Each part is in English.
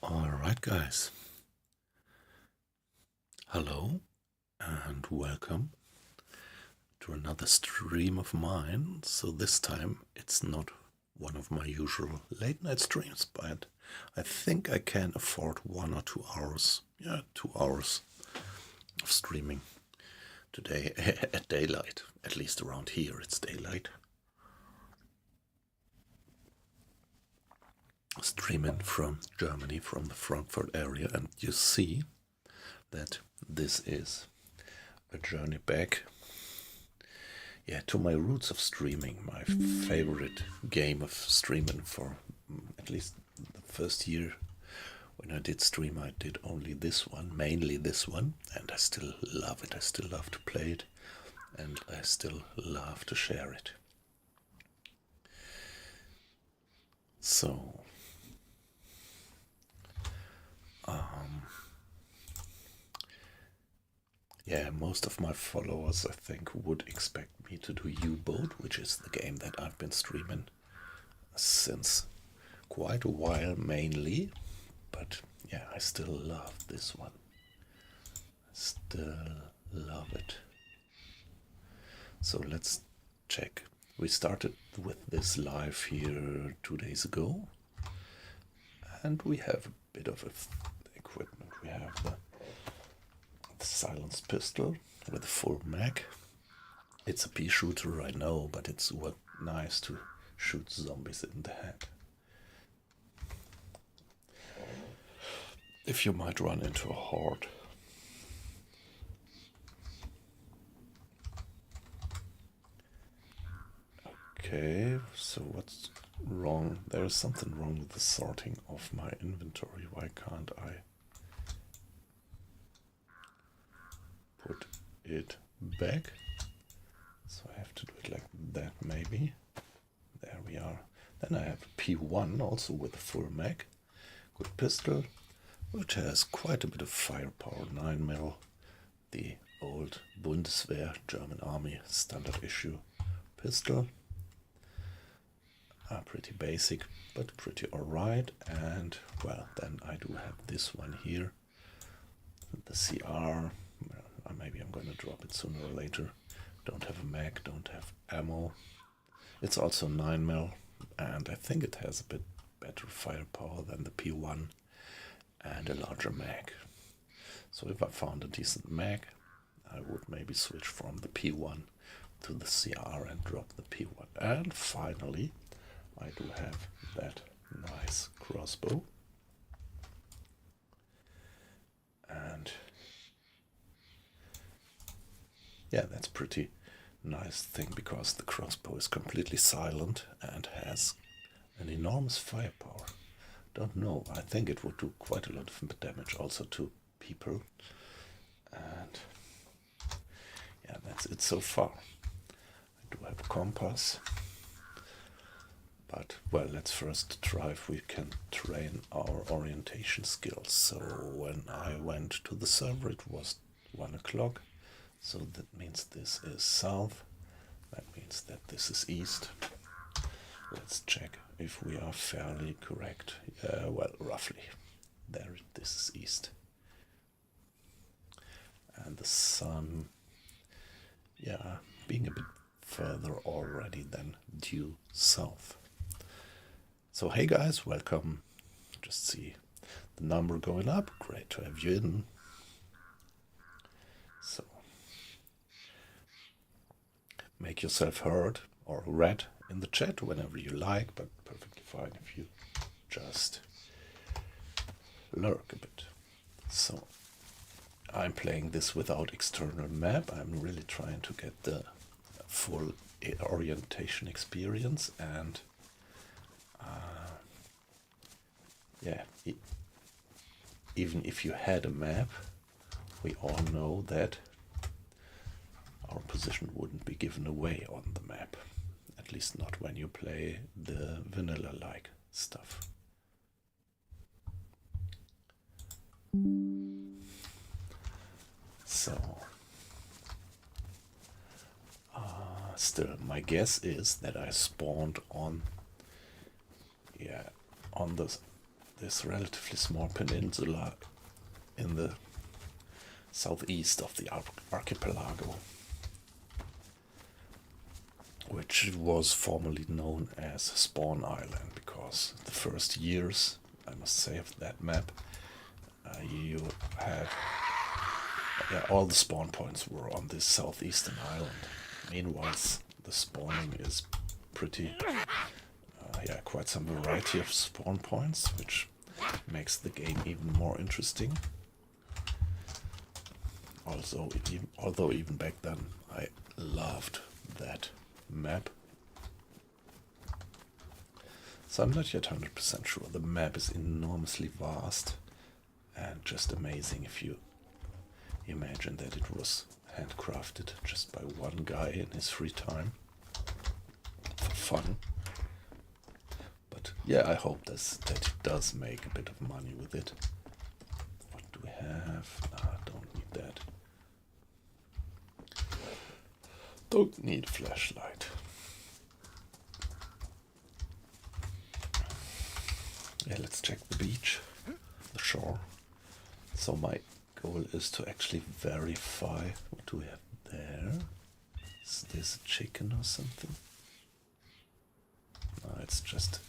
Alright, guys. Hello and welcome to another stream of mine. So, this time it's not one of my usual late night streams, but I think I can afford 1 or 2 hours. Yeah, 2 hours of streaming today at daylight. At least around here it's daylight. Streaming from Germany, from the Frankfurt area, and you see that this is a journey back, to my roots of streaming. My favorite game of streaming for at least the first year when I did stream, I did only this one, mainly this one, and I still love it. I still love to play it, and I still love to share it. So, most of my followers, I think, would expect me to do U-Boat, which is the game that I've been streaming since quite a while, mainly. But yeah, I still love this one. I still love it. So let's check. We started with this live here 2 days ago, and we have a bit of equipment. We have the silenced pistol with a full mag. It's a pea shooter, I know, but it's nice to shoot zombies in the head. If you might run into a horde. Okay, so what's wrong? There's something wrong with the sorting of my inventory. Why can't I put it back? So I have to do it like that, maybe. There we are. Then I have a P1 also with a full mag. Good pistol, which has quite a bit of firepower. 9mm, the old Bundeswehr, German Army standard issue pistol. Pretty basic, but pretty alright. And well, then I do have this one here, the CR. Maybe I'm going to drop it sooner or later. Don't have a mag, don't have ammo. It's also 9mm, and I think it has a bit better firepower than the P1 and a larger mag. So if I found a decent mag, I would maybe switch from the P1 to the CR and drop the P1. And finally, I do have that nice crossbow. And yeah, that's pretty nice thing, because the crossbow is completely silent and has an enormous firepower. Don't know, I think it would do quite a lot of damage also to people. And yeah, that's it so far. I do have a compass. But, well, let's first try if we can train our orientation skills. So when I went to the server, it was 1 o'clock. So that means this is south. That means that this is east. Let's check if we are fairly correct. Well, roughly. There, this is east. And the sun, being a bit further already than due south. So hey guys, welcome. Just see the number going up. Great to have you in. So make yourself heard or read in the chat whenever you like, but perfectly fine if you just lurk a bit. So I'm playing this without external map. I'm really trying to get the full orientation experience, and even if you had a map, we all know that our position wouldn't be given away on the map. At least not when you play the vanilla-like stuff. So, still, my guess is that I spawned on the this relatively small peninsula in the southeast of the archipelago, which was formerly known as Spawn Island, because the first years, I must say, of that map, you had all the spawn points were on this southeastern island. Meanwhile, the spawning is pretty, quite some variety of spawn points, which makes the game even more interesting. Also, although even back then I loved that map. So I'm not yet 100% sure. The map is enormously vast and just amazing if you imagine that it was handcrafted just by one guy in his free time for fun. But yeah, I hope that it does make a bit of money with it. What do we have? Don't need that. Don't need a flashlight. Yeah, let's check the beach, the shore. So my goal is to actually verify. What do we have there? Is this a chicken or something? No, it's just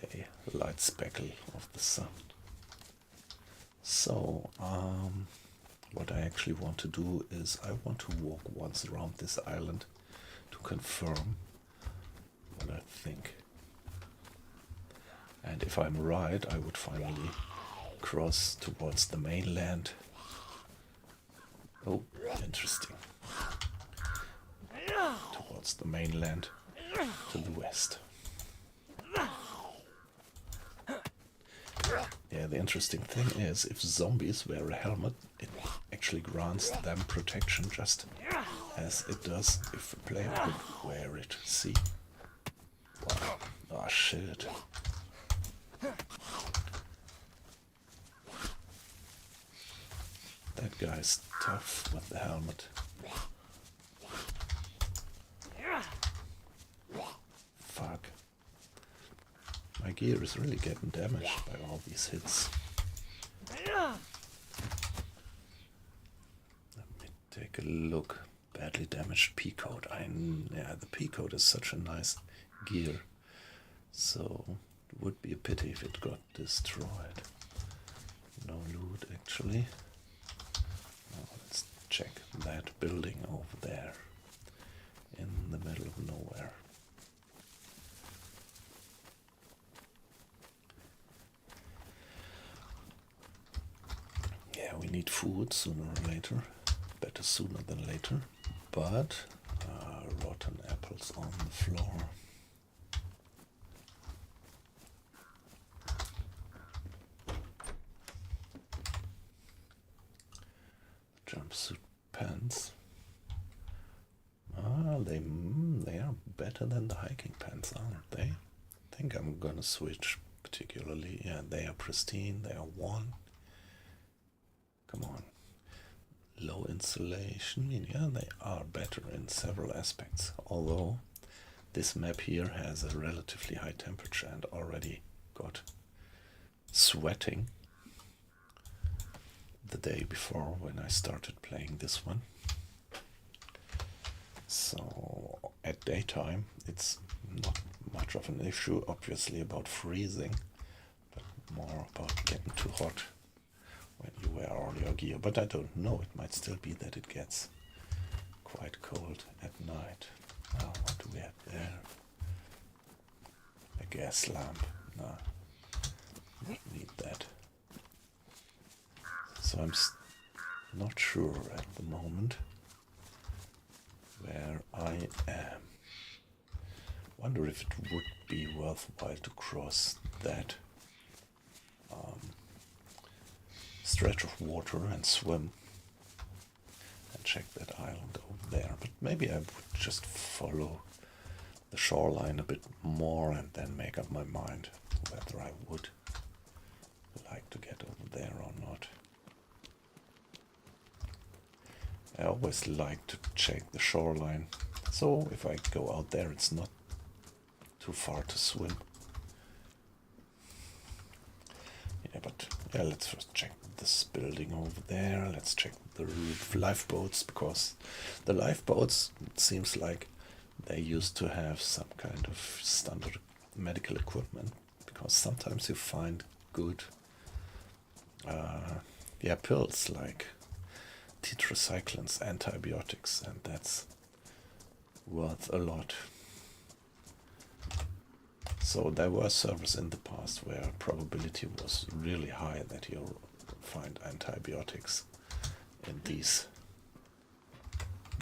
a light speckle of the sun. So, what I actually want to do is I want to walk once around this island to confirm what I think. And if I'm right, I would finally cross towards the mainland. Oh, interesting. Towards the mainland to the west. Yeah, the interesting thing is, if zombies wear a helmet, it actually grants them protection just as it does if a player would wear it. See? Wow. Oh shit. That guy's tough with the helmet. Fuck. My gear is really getting damaged by all these hits. Let me take a look. Badly damaged P-code. Yeah, the P-code is such a nice gear. So it would be a pity if it got destroyed. No loot actually. Now let's check that building over there in the middle of nowhere. Yeah, we need food sooner or later. Better sooner than later. But rotten apples on the floor. Jumpsuit pants. They are better than the hiking pants, aren't they? I think I'm gonna switch particularly. Yeah, they are pristine, they are worn. Come on. Low insulation, yeah, they are better in several aspects. Although this map here has a relatively high temperature and already got sweating the day before when I started playing this one. So at daytime it's not much of an issue, obviously, about freezing, but more about getting too hot when you wear all your gear. But I don't know, it might still be that it gets quite cold at night. Now, what do we have there? A gas lamp. No, don't need that. So I'm not sure at the moment where I am. Wonder if it would be worthwhile to cross that stretch of water and swim and check that island over there. But maybe I would just follow the shoreline a bit more and then make up my mind whether I would like to get over there or not. I always like to check the shoreline, so if I go out there it's not too far to swim. Yeah, but yeah, let's first check this building over there. Let's check the lifeboats, because the lifeboats, it seems like they used to have some kind of standard medical equipment, because sometimes you find good pills like tetracyclines, antibiotics, and that's worth a lot. So there were servers in the past where probability was really high that you'll find antibiotics in these.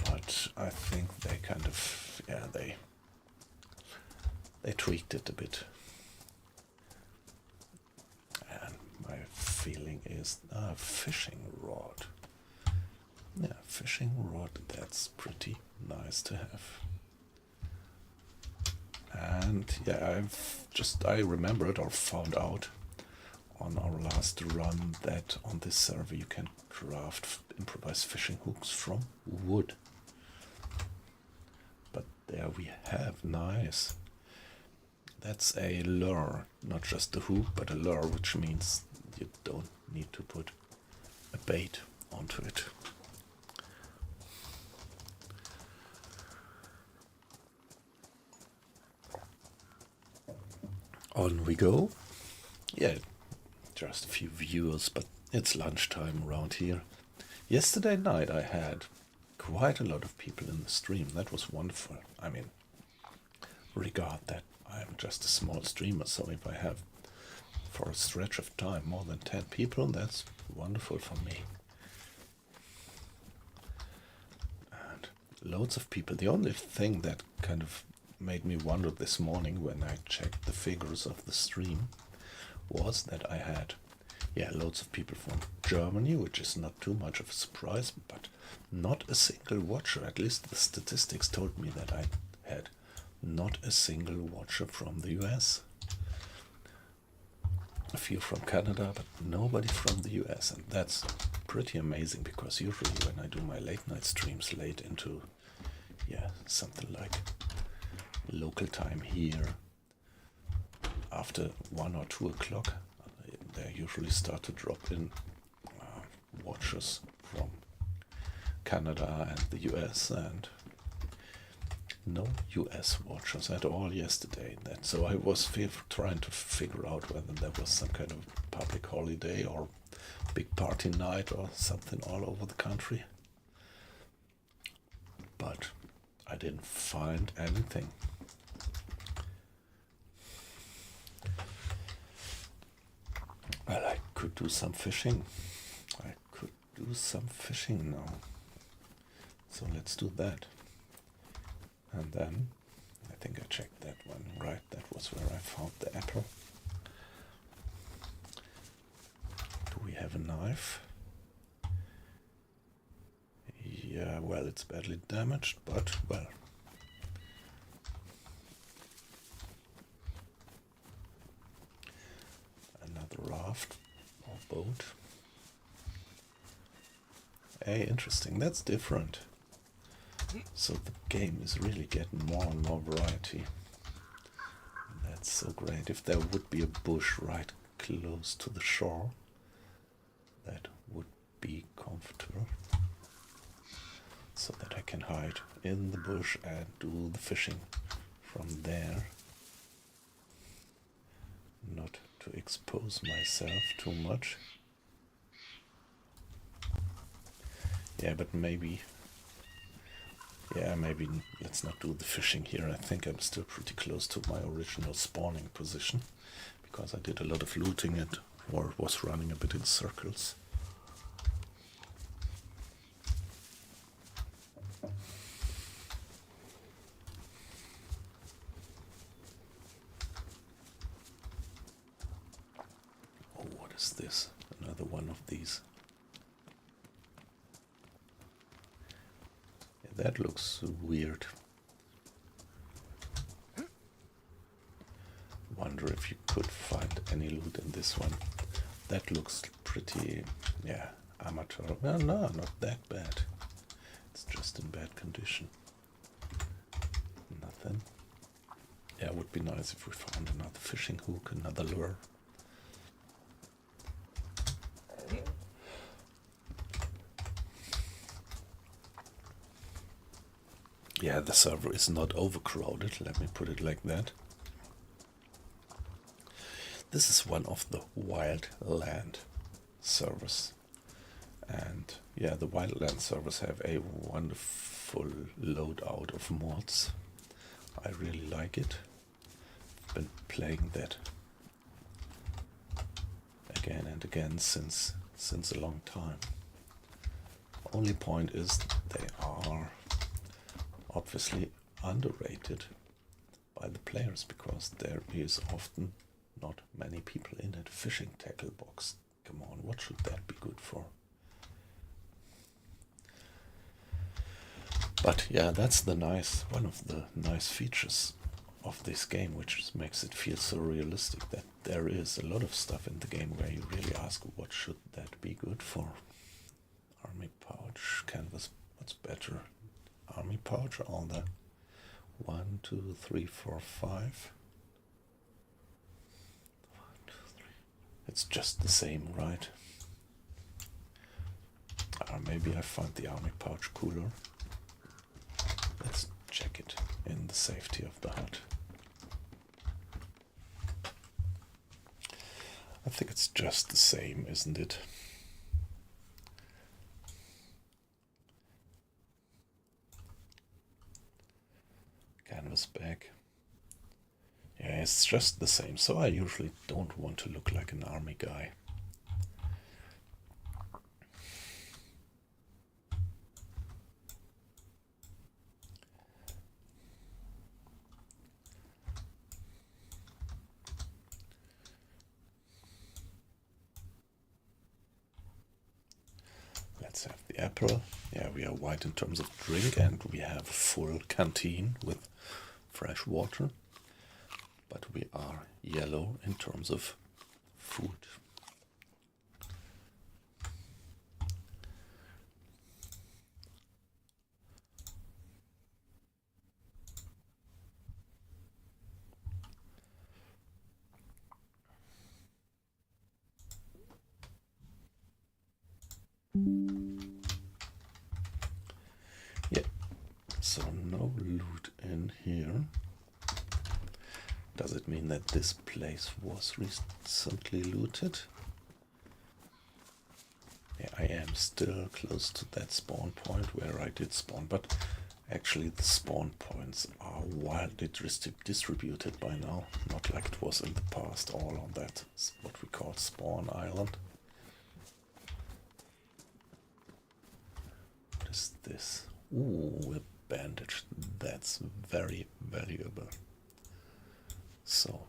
But I think they kind of, they tweaked it a bit. And my feeling is a fishing rod. Yeah, fishing rod, that's pretty nice to have. And yeah, I remembered or found out on our last run that on this server you can craft improvised fishing hooks from wood. But there we have, nice. That's a lure, not just a hook, but a lure, which means you don't need to put a bait onto it. On we go. Yeah, just a few viewers, but it's lunchtime around here. Yesterday night I had quite a lot of people in the stream. That was wonderful. I mean, regard that I'm just a small streamer, so if I have for a stretch of time more than 10 people, that's wonderful for me. And loads of people. The only thing that kind of made me wonder this morning when I checked the figures of the stream was that I had loads of people from Germany, which is not too much of a surprise, but not a single watcher. At least the statistics told me that I had not a single watcher from the US. A few from Canada, but nobody from the US, and that's pretty amazing, because usually when I do my late night streams late into something like local time here, after 1 or 2 o'clock, they usually start to drop in watchers from Canada and the US, and no US watchers at all yesterday. So I was trying to figure out whether there was some kind of public holiday or big party night or something all over the country, but I didn't find anything. Well, I could do some fishing. Now. So let's do that. And then, I think I checked that one, right? That was where I found the apple. Do we have a knife? Yeah, well, it's badly damaged, but, well. Another raft or boat. Hey, interesting. That's different. So the game is really getting more and more variety. That's so great. If there would be a bush right close to the shore, that would be comfortable. So that I can hide in the bush and do the fishing from there. Not to expose myself too much. Yeah, but maybe let's not do the fishing here. I think I'm still pretty close to my original spawning position, because I did a lot of looting and was running a bit in circles. Oh, what is this? Another one of these. That looks weird. Wonder if you could find any loot in this one. That looks pretty, amateur. Well, no, not that bad. It's just in bad condition. Nothing. Yeah, it would be nice if we found another fishing hook, another lure. yeah, the server is not overcrowded, let me put it like that. This is one of the Wildlands servers. And yeah, the Wildlands servers have a wonderful loadout of mods. I really like it. I've been playing that again and again since a long time. Only point is they are obviously underrated by the players because there is often not many people in it. Fishing tackle box, come on, what should that be good for? But yeah, that's one of the nice features of this game, which makes it feel so realistic, that there is a lot of stuff in the game where you really ask, what should that be good for? Army pouch, canvas, what's better? Army pouch, all the 1, 2, 3, 4, 5. 1, 2, 3. It's just the same, right? Maybe I find the army pouch cooler. Let's check it in the safety of the hut. I think it's just the same, isn't it? Canvas bag. Yeah, it's just the same, so I usually don't want to look like an army guy. Let's have the apple. Yeah, we are white in terms of drink, and we have a full canteen with fresh water. But we are yellow in terms of food. Yeah, so no loot in here. Does it mean that this place was recently looted? Yeah, I am still close to that spawn point where I did spawn, but actually the spawn points are wildly distributed by now, not like it was in the past, all on that, what we call spawn island. What is this? Ooh, a bandage. That's very valuable. So,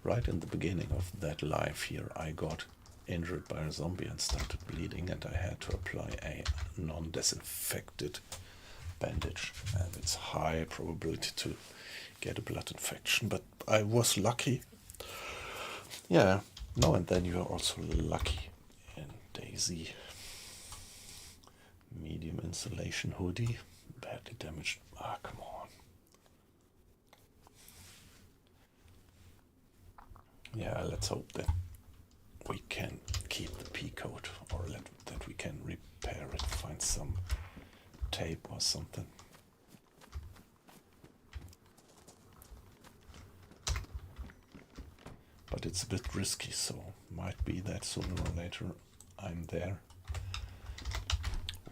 right in the beginning of that life here, I got injured by a zombie and started bleeding, and I had to apply a non-disinfected bandage, and it's high probability to get a blood infection, but I was lucky. Yeah, no, and then you are also lucky in Daisy. Medium insulation hoodie, badly damaged. Ah, come on. Yeah, let's hope that we can keep the P code, or that we can repair it, find some tape or something. But it's a bit risky, so might be that sooner or later I'm there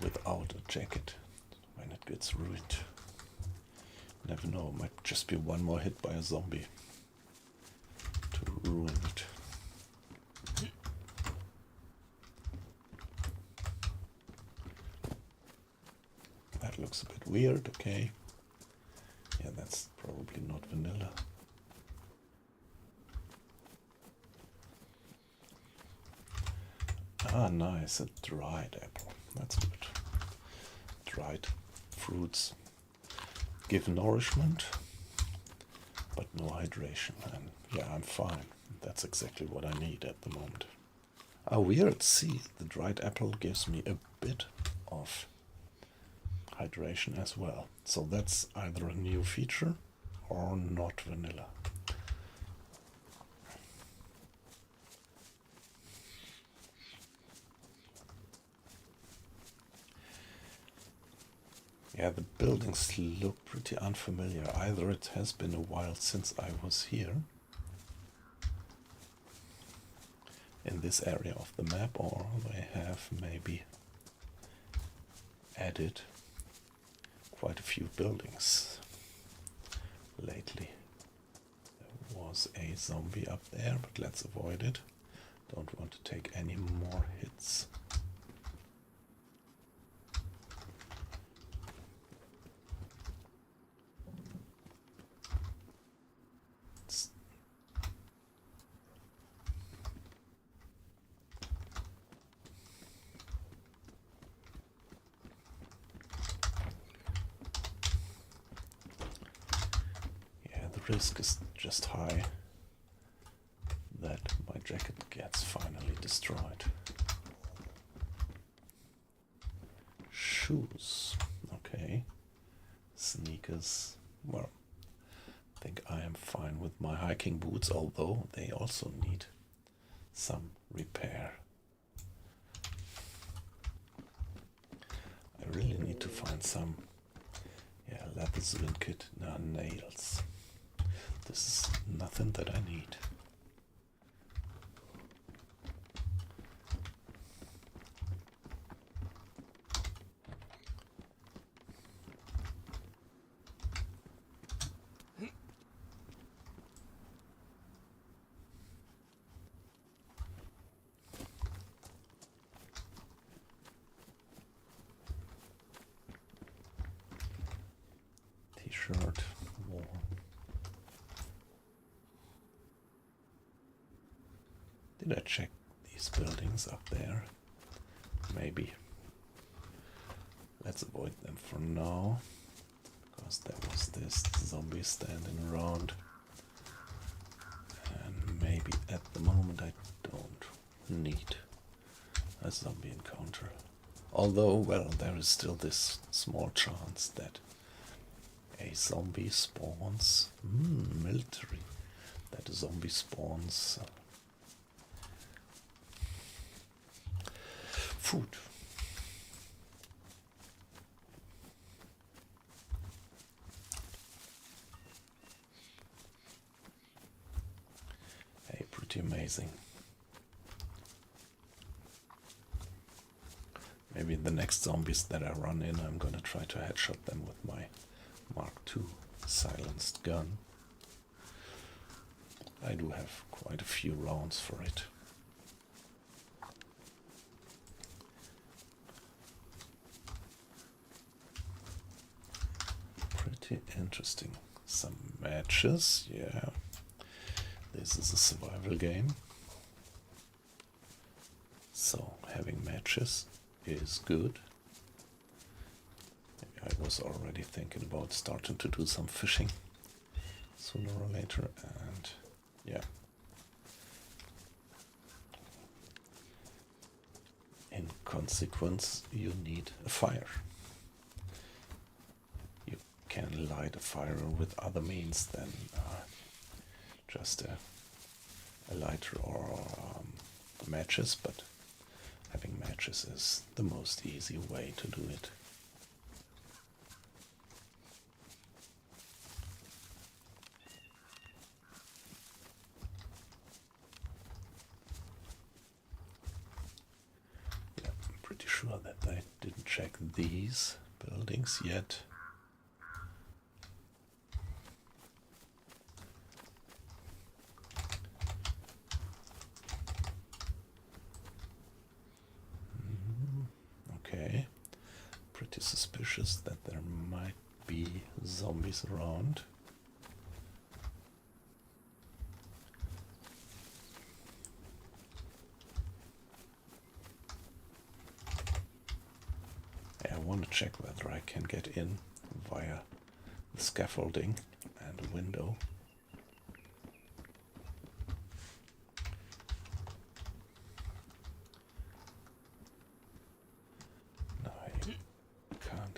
without a jacket when it gets ruined. Never know, might just be one more hit by a zombie to ruin it. That looks a bit weird, okay. Yeah, that's probably not vanilla. Ah, nice, a dried apple. That's good. Dried fruits give nourishment, but no hydration. And yeah, I'm fine. That's exactly what I need at the moment. Ah, weird. See, the dried apple gives me a bit of hydration as well. So that's either a new feature or not vanilla. Yeah, the buildings look pretty unfamiliar. Either it has been a while since I was here in this area of the map, or they have maybe added quite a few buildings lately. There was a zombie up there, but let's avoid it. Don't want to take any more hits. Risk is just high that my jacket gets finally destroyed. Shoes, okay. Sneakers, well, I think I am fine with my hiking boots, although they also need some repair. I really need to find some, leather zwin kit, nails. This is nothing that I need. T-shirt, warm. Did I check these buildings up there? Maybe. Let's avoid them for now, because there was this zombie standing around. And maybe at the moment I don't need a zombie encounter. Although, well, there is still this small chance that a zombie spawns. Military. That a zombie spawns food. Hey, pretty amazing. Maybe the next zombies that I run in, I'm gonna try to headshot them with my Mark II silenced gun. I do have quite a few rounds for it. Pretty interesting. Some matches, yeah. This is a survival game. So having matches is good. Maybe I was already thinking about starting to do some fishing sooner or later, and yeah. In consequence, you need a fire. You can light a fire with other means than just a lighter or matches, but having matches is the most easy way to do it. Yeah, I'm pretty sure that I didn't check these buildings yet. Okay, pretty suspicious that there might be zombies around. I want to check whether I can get in via the scaffolding and a window.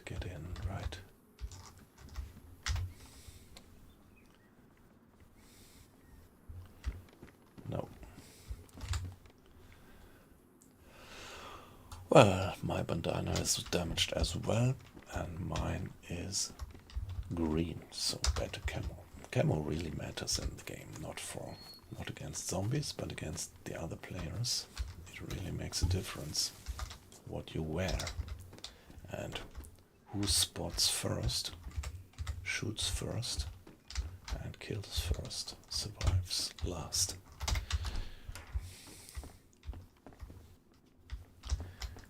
Get in, right? No. Well, my bandana is damaged as well, And mine is green, so better camo. Camo really matters in the game, not against zombies, but against the other players. It really makes a difference what you wear and who spots first, shoots first, and kills first, survives last.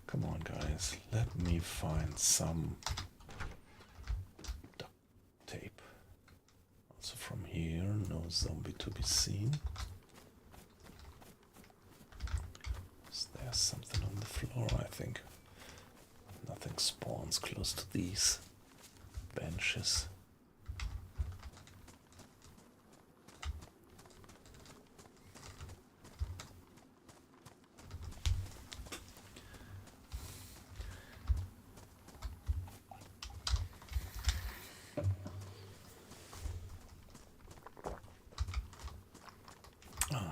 Come on, guys, let me find some duct tape. Also from here, no zombie to be seen. Is there something on the floor? I think nothing spawns close to these benches.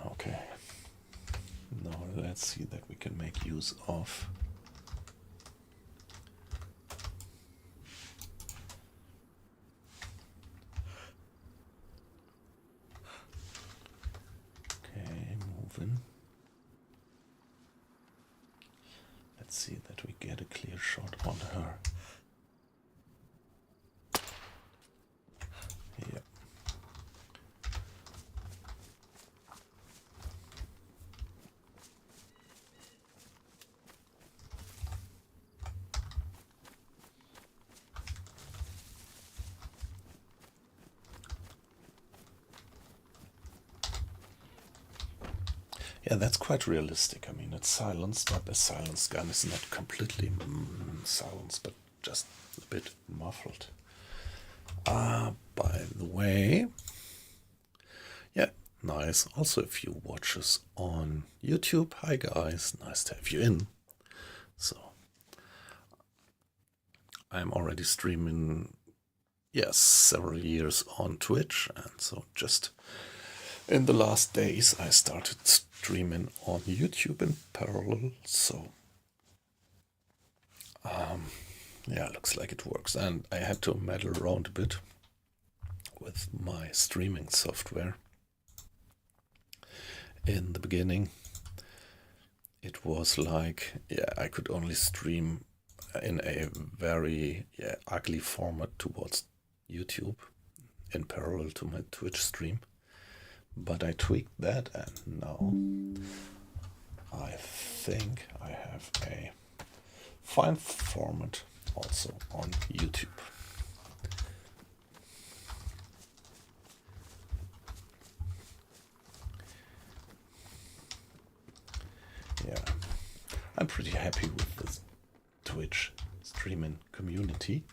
Okay. Now let's see that we can make use of moving. Let's see that we get a clear shot on her. Yep. Yeah, that's quite realistic. I mean, it's silenced, but the silenced gun is not completely silenced, but just a bit muffled. By the way, yeah, nice. Also, a few watchers on YouTube. Hi, guys. Nice to have you in. So, I'm already streaming, yes, several years on Twitch, and so just in the last days I started streaming on YouTube in parallel, so yeah, looks like it works. And I had to meddle around a bit with my streaming software. In the beginning it was like, yeah, I could only stream in a very ugly format towards YouTube in parallel to my Twitch stream. But I tweaked that, and now I think I have a fine format also on YouTube. Yeah, I'm pretty happy with this Twitch streaming community.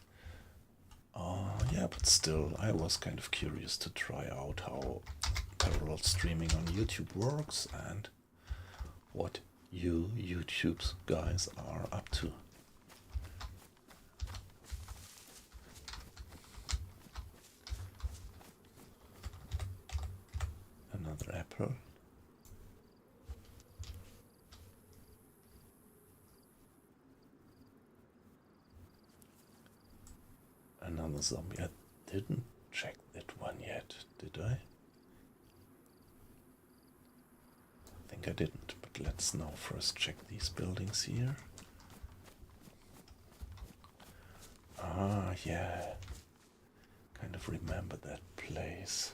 Yeah, but still, I was kind of curious to try out how parallel streaming on YouTube works and what you YouTube guys are up to. Another apple. Another zombie. I didn't check that one yet, did I? I think I didn't, but let's now first check these buildings here. Ah, yeah. Kind of remember that place.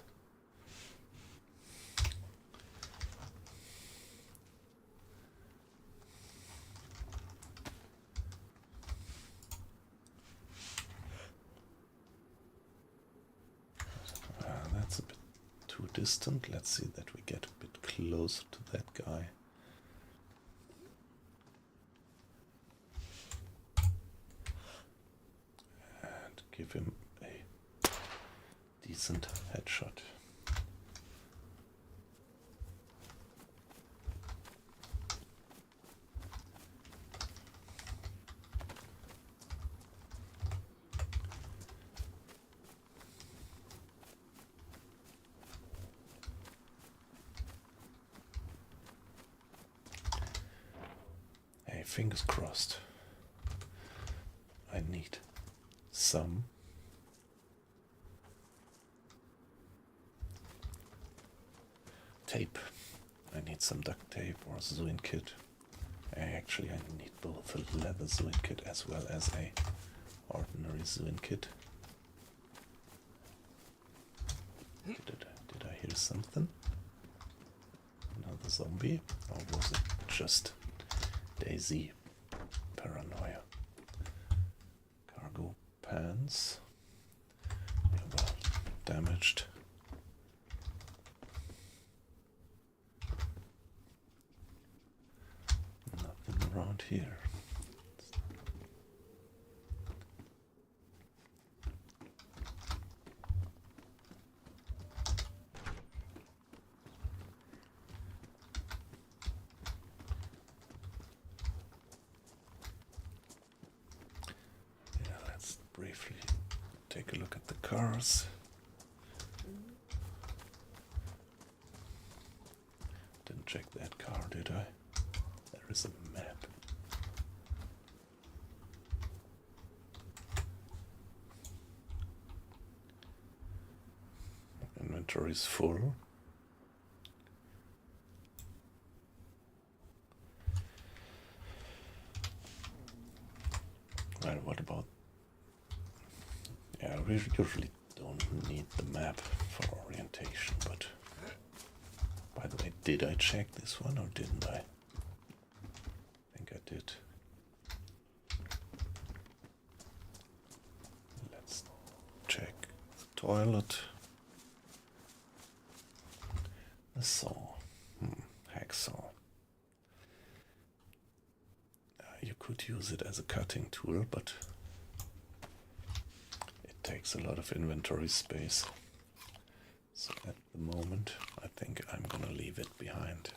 That's a bit too distant. Let's see that we get a bit closer to that guy. And give him a decent headshot. Hey, fingers crossed. I need some. Tape. I need some duct tape or Zuin kit. Actually, I need both a leather Zuin kit as well as a ordinary Zuin kit. Did I hear something? Another zombie? Or was it just Daisy paranoia? Cargo pants. Yeah, well, damaged. Nothing around here. Briefly take a look at the cars. Didn't check that car, did I? There is a map. Inventory is full. Well, what about... Yeah, we usually don't need the map for orientation, but... By the way, did I check this one or didn't I? I think I did. Let's check the toilet. The saw. Hacksaw. You could use it as a cutting tool, but it takes a lot of inventory space. So at the moment, I think I'm gonna leave it behind.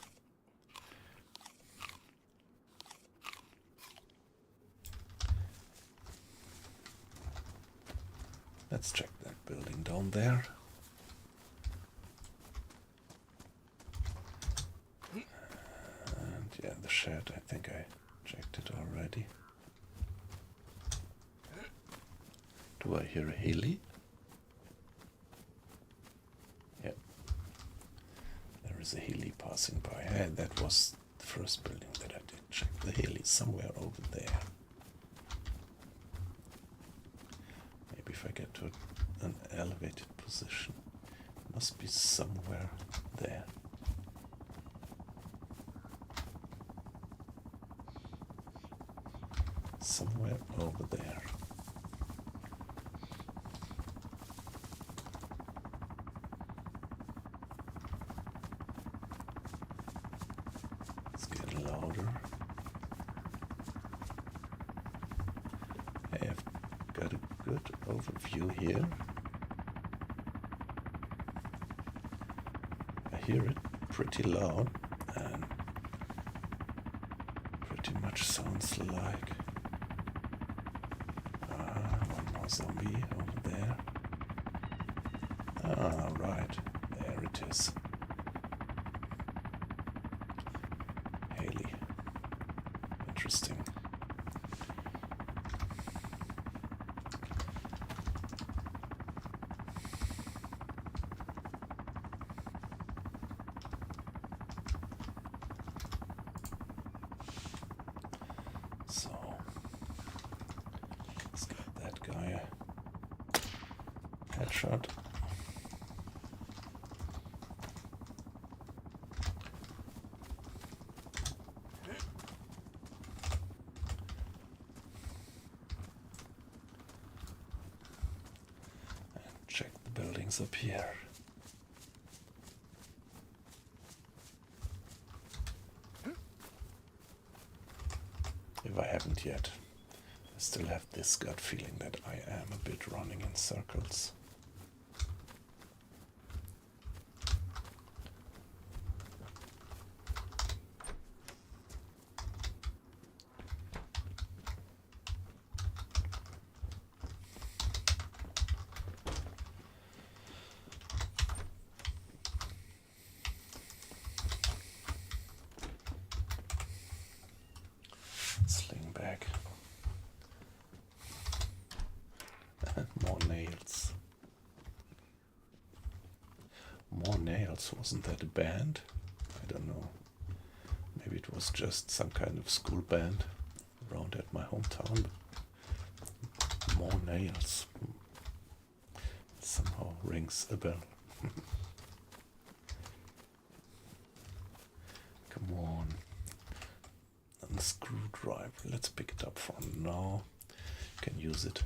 Let's check that building down there. And yeah, the shed, I think I checked it already. Do I hear a heli? Yep. There is a heli passing by. Hey, that was the first building that I did check. The heli somewhere over there. Maybe if I get to an elevated position. It must be somewhere there. Somewhere over there. Let's get louder. Hey, I've got a good overview here. I hear it pretty loud and pretty much sounds like one more zombie over there. Ah, right, there it is. Haley. Interesting. So, let's get that guy a headshot. And check the buildings up here. If I haven't yet, I still have this gut feeling that I am a bit running in circles. Sling back. More nails. Wasn't that a band? I don't know. Maybe it was just some kind of school band around at my hometown. More nails. It somehow rings a bell. Come on. And the screwdriver. Let's pick it up for now. Can use it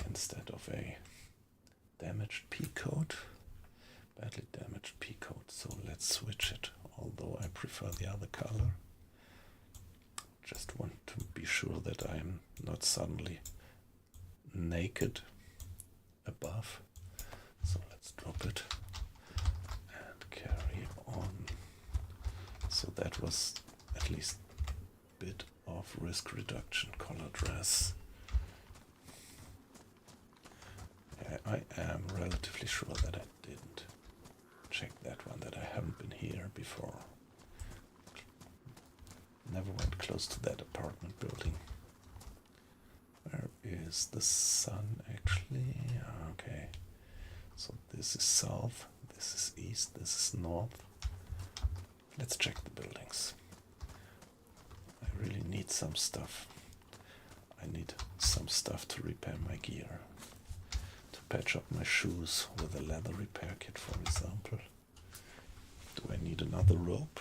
instead of a damaged P-coat. Badly damaged P-coat. So let's switch it. Although I prefer the other color. Just want to be sure that I'm not suddenly naked above. So let's drop it and carry on. So that was at least a bit of risk reduction. Color dress. I am relatively sure that I didn't check that one, that I haven't been here before. Never went close to that apartment building. Where is the sun actually? Okay. So this is south, this is east, this is north. Let's check the buildings. I really need some stuff. I need some stuff to repair my gear. To patch up my shoes with a leather repair kit, for example. Do I need another rope?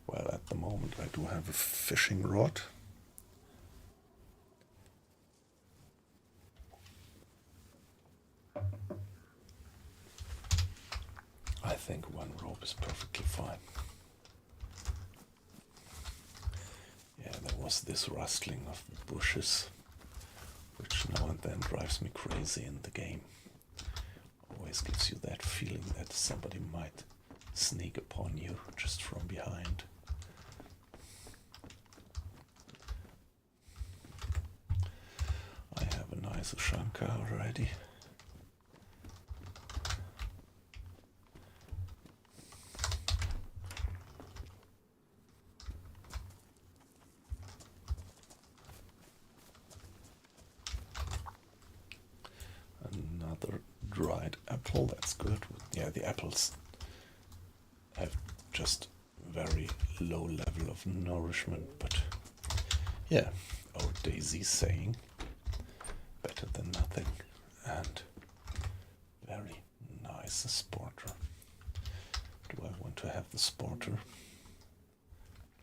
Well, at the moment I do have a fishing rod. I think one rope is perfectly fine. Yeah, there was this rustling of the bushes, which now and then drives me crazy in the game. Always gives you that feeling that somebody might sneak upon you just from behind. I have a nice Ushanka already. Another dried apple, that's good. Yeah, the apples have just very low level of nourishment, but yeah, old Daisy saying better than nothing. And very nice sporter. Do I want to have the sporter?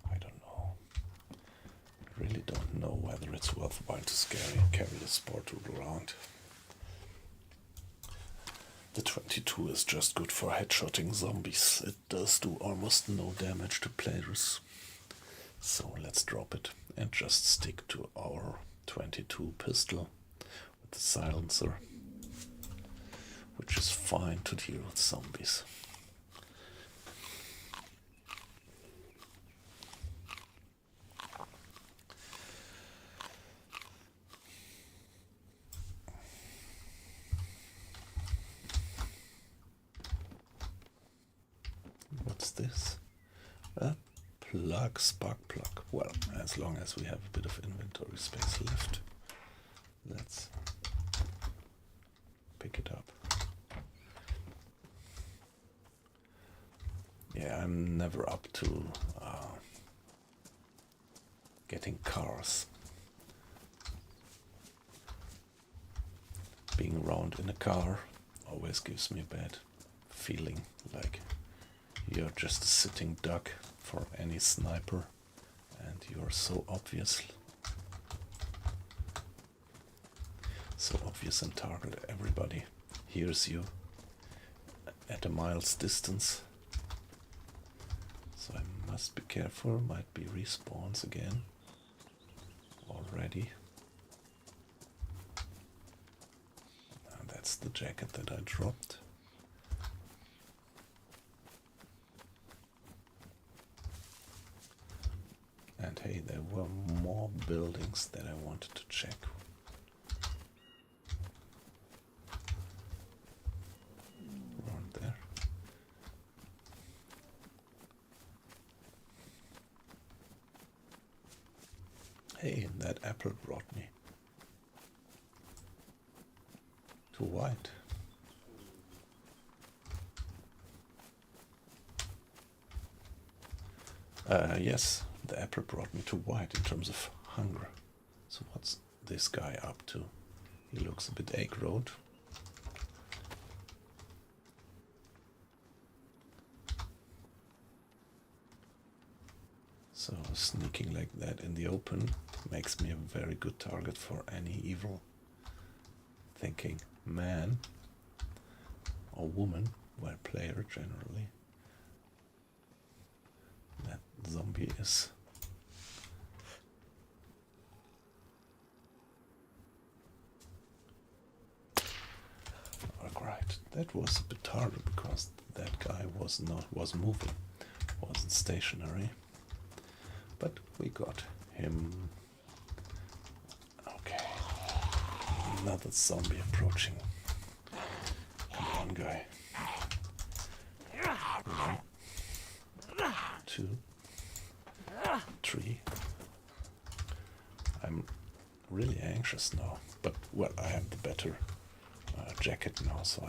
I don't know. I really don't know whether it's worthwhile to carry a sporter around. The 22 is just good for headshotting zombies. It does do almost no damage to players. So let's drop it and just stick to our 22 pistol with the silencer, which is fine to deal with zombies. What's this? A plug, spark plug. Well, as long as we have a bit of inventory space left, let's pick it up. Yeah, I'm never up to getting cars. Being around in a car always gives me a bad feeling, like you're just a sitting duck for any sniper and you're so obvious in target. Everybody hears you at a mile's distance, so I must be careful. Might be respawns again already. And that's the jacket that I dropped. And hey, there were more buildings that I wanted to check. Around there. Hey, that apple brought me to white. Yes, the apple brought me to white in terms of hunger. So what's this guy up to? He looks a bit aggroed. So sneaking like that in the open makes me a very good target for any evil thinking man or woman, well, player generally. That zombie is. Alright, that was a bit harder because that guy was moving, wasn't stationary. But we got him. Okay. Another zombie approaching. Come on, guy. 1, 2, 3. I'm really anxious now, but well, I have the better jacket now, so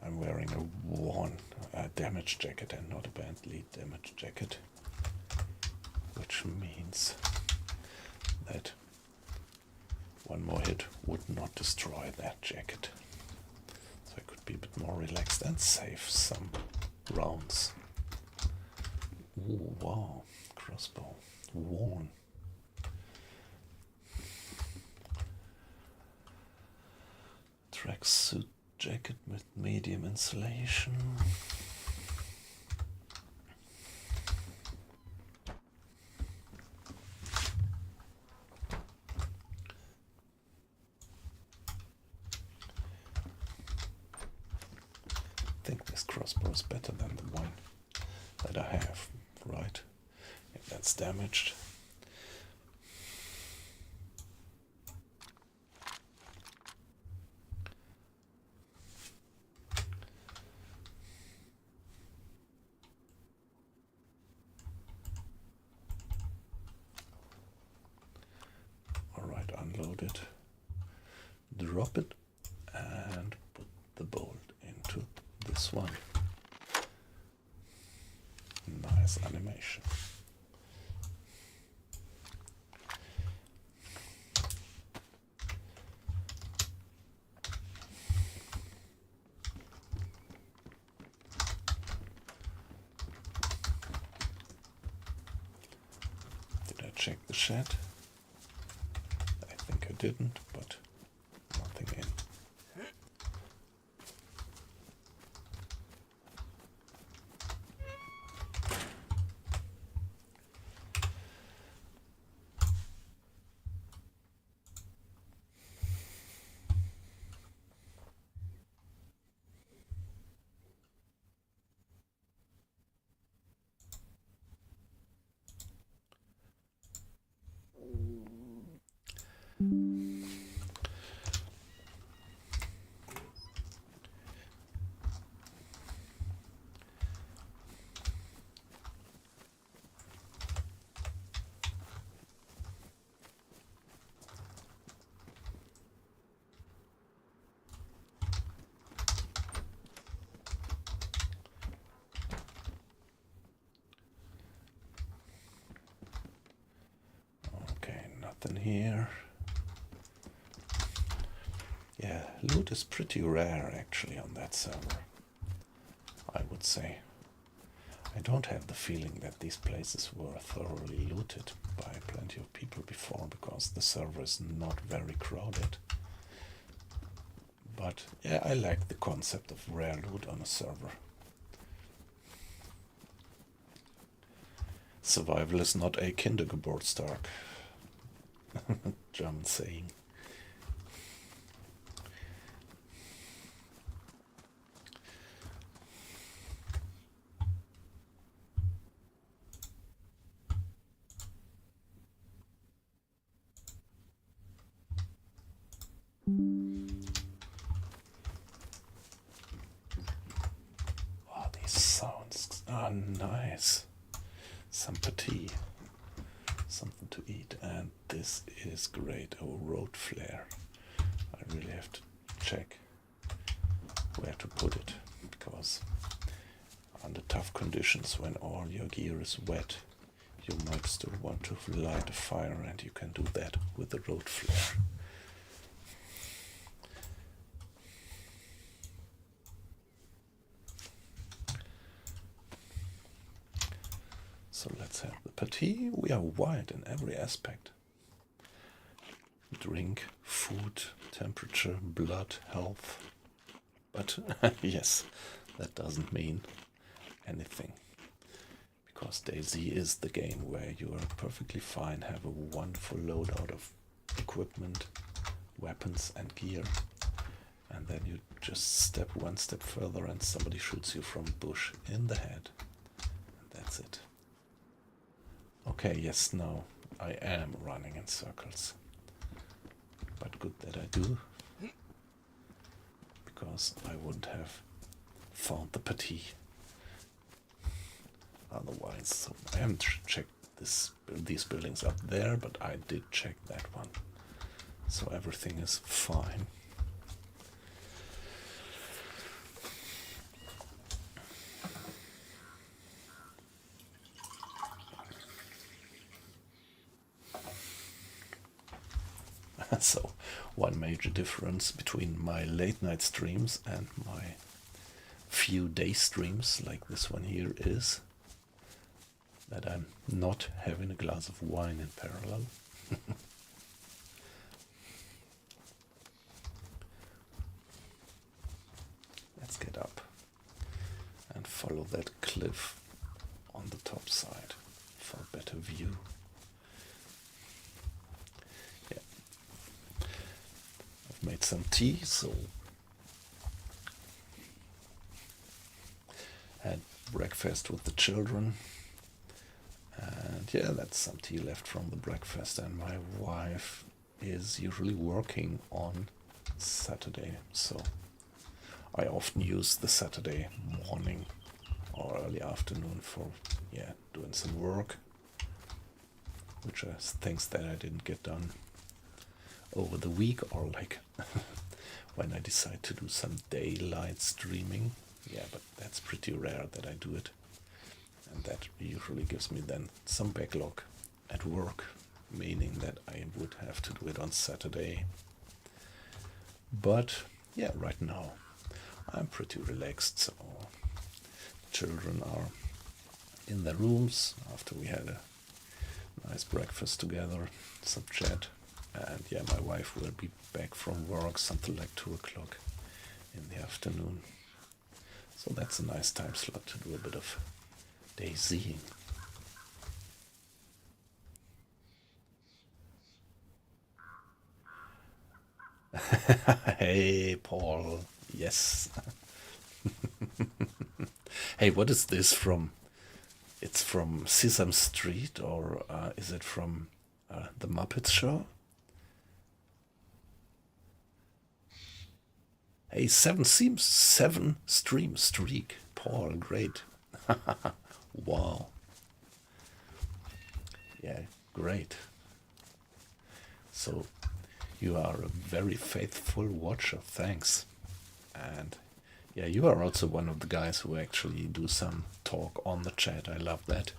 I'm wearing a worn damage jacket and not a band lead damage jacket, which means that one more hit would not destroy that jacket. So I could be a bit more relaxed and save some rounds. Ooh, wow, crossbow, worn. Tracksuit jacket with medium insulation. I think this crossbow is better than the one that I have, right? If that's damaged. Alright, unload it, drop it, and put the bolt into this one. Nice animation. Did I check the shed? I think I didn't, but nothing in. Nothing here. Yeah, loot is pretty rare actually on that server, I would say. I don't have the feeling that these places were thoroughly looted by plenty of people before, because the server is not very crowded. But yeah, I like the concept of rare loot on a server. Survival is not a Kindergeburtstag. German saying. Oh, these sounds are nice. Sympathy. Something to eat, and this is great. Oh, road flare. I really have to check where to put it, because tough conditions when all your gear is wet, you might still want to light a fire, and you can do that with the road flare. So let's have the partie. We are wide in every aspect. Drink, food, temperature, blood, health. But yes, that doesn't mean anything. Because DayZ is the game where you are perfectly fine, have a wonderful loadout of equipment, weapons and gear. And then you just step one step further and somebody shoots you from a bush in the head. And that's it. Okay, yes, now I am running in circles. But good that I do. Because I wouldn't have found the partie otherwise. So I haven't checked these buildings up there, but I did check that one. So everything is fine. So one major difference between my late night streams and my few day streams like this one here is that I'm not having a glass of wine in parallel. Let's get up and follow that cliff on the top side for a better view. Made some tea, so had breakfast with the children, and yeah, that's some tea left from the breakfast. And my wife is usually working on Saturday, so I often use the Saturday morning or early afternoon for doing some work, which are things that I didn't get done over the week, or like when I decide to do some daylight streaming. Yeah, but that's pretty rare that I do it. And that usually gives me then some backlog at work, meaning that I would have to do it on Saturday. But yeah, right now I'm pretty relaxed. So children are in their rooms after we had a nice breakfast together, some chat. And yeah, my wife will be back from work something like 2 o'clock in the afternoon. So that's a nice time slot to do a bit of DayZing. Hey, Paul. Yes. Hey, what is this from? It's from Sesame Street, or is it from the Muppets show? Hey, 7 stream streak. Paul, great. Wow. Yeah, great. So you are a very faithful watcher, thanks. And yeah, you are also one of the guys who actually do some talk on the chat. I love that.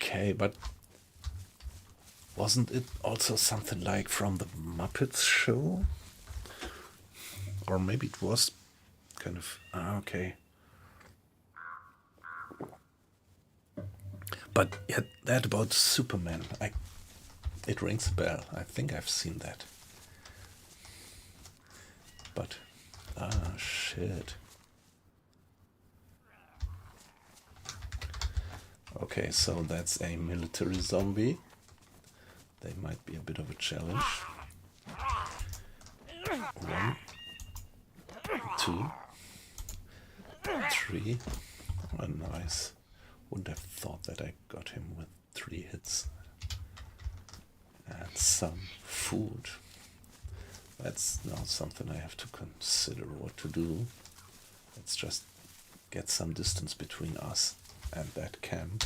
Okay, but wasn't it also something like from the Muppets show? Or maybe it was kind of... okay. But yeah, that about Superman, it rings a bell. I think I've seen that. But, shit. Okay, so that's a military zombie. They might be a bit of a challenge. 1, 2, 3. Oh, nice. Wouldn't have thought that I got him with 3 hits. And some food. That's now something I have to consider what to do. Let's just get some distance between us and that camp.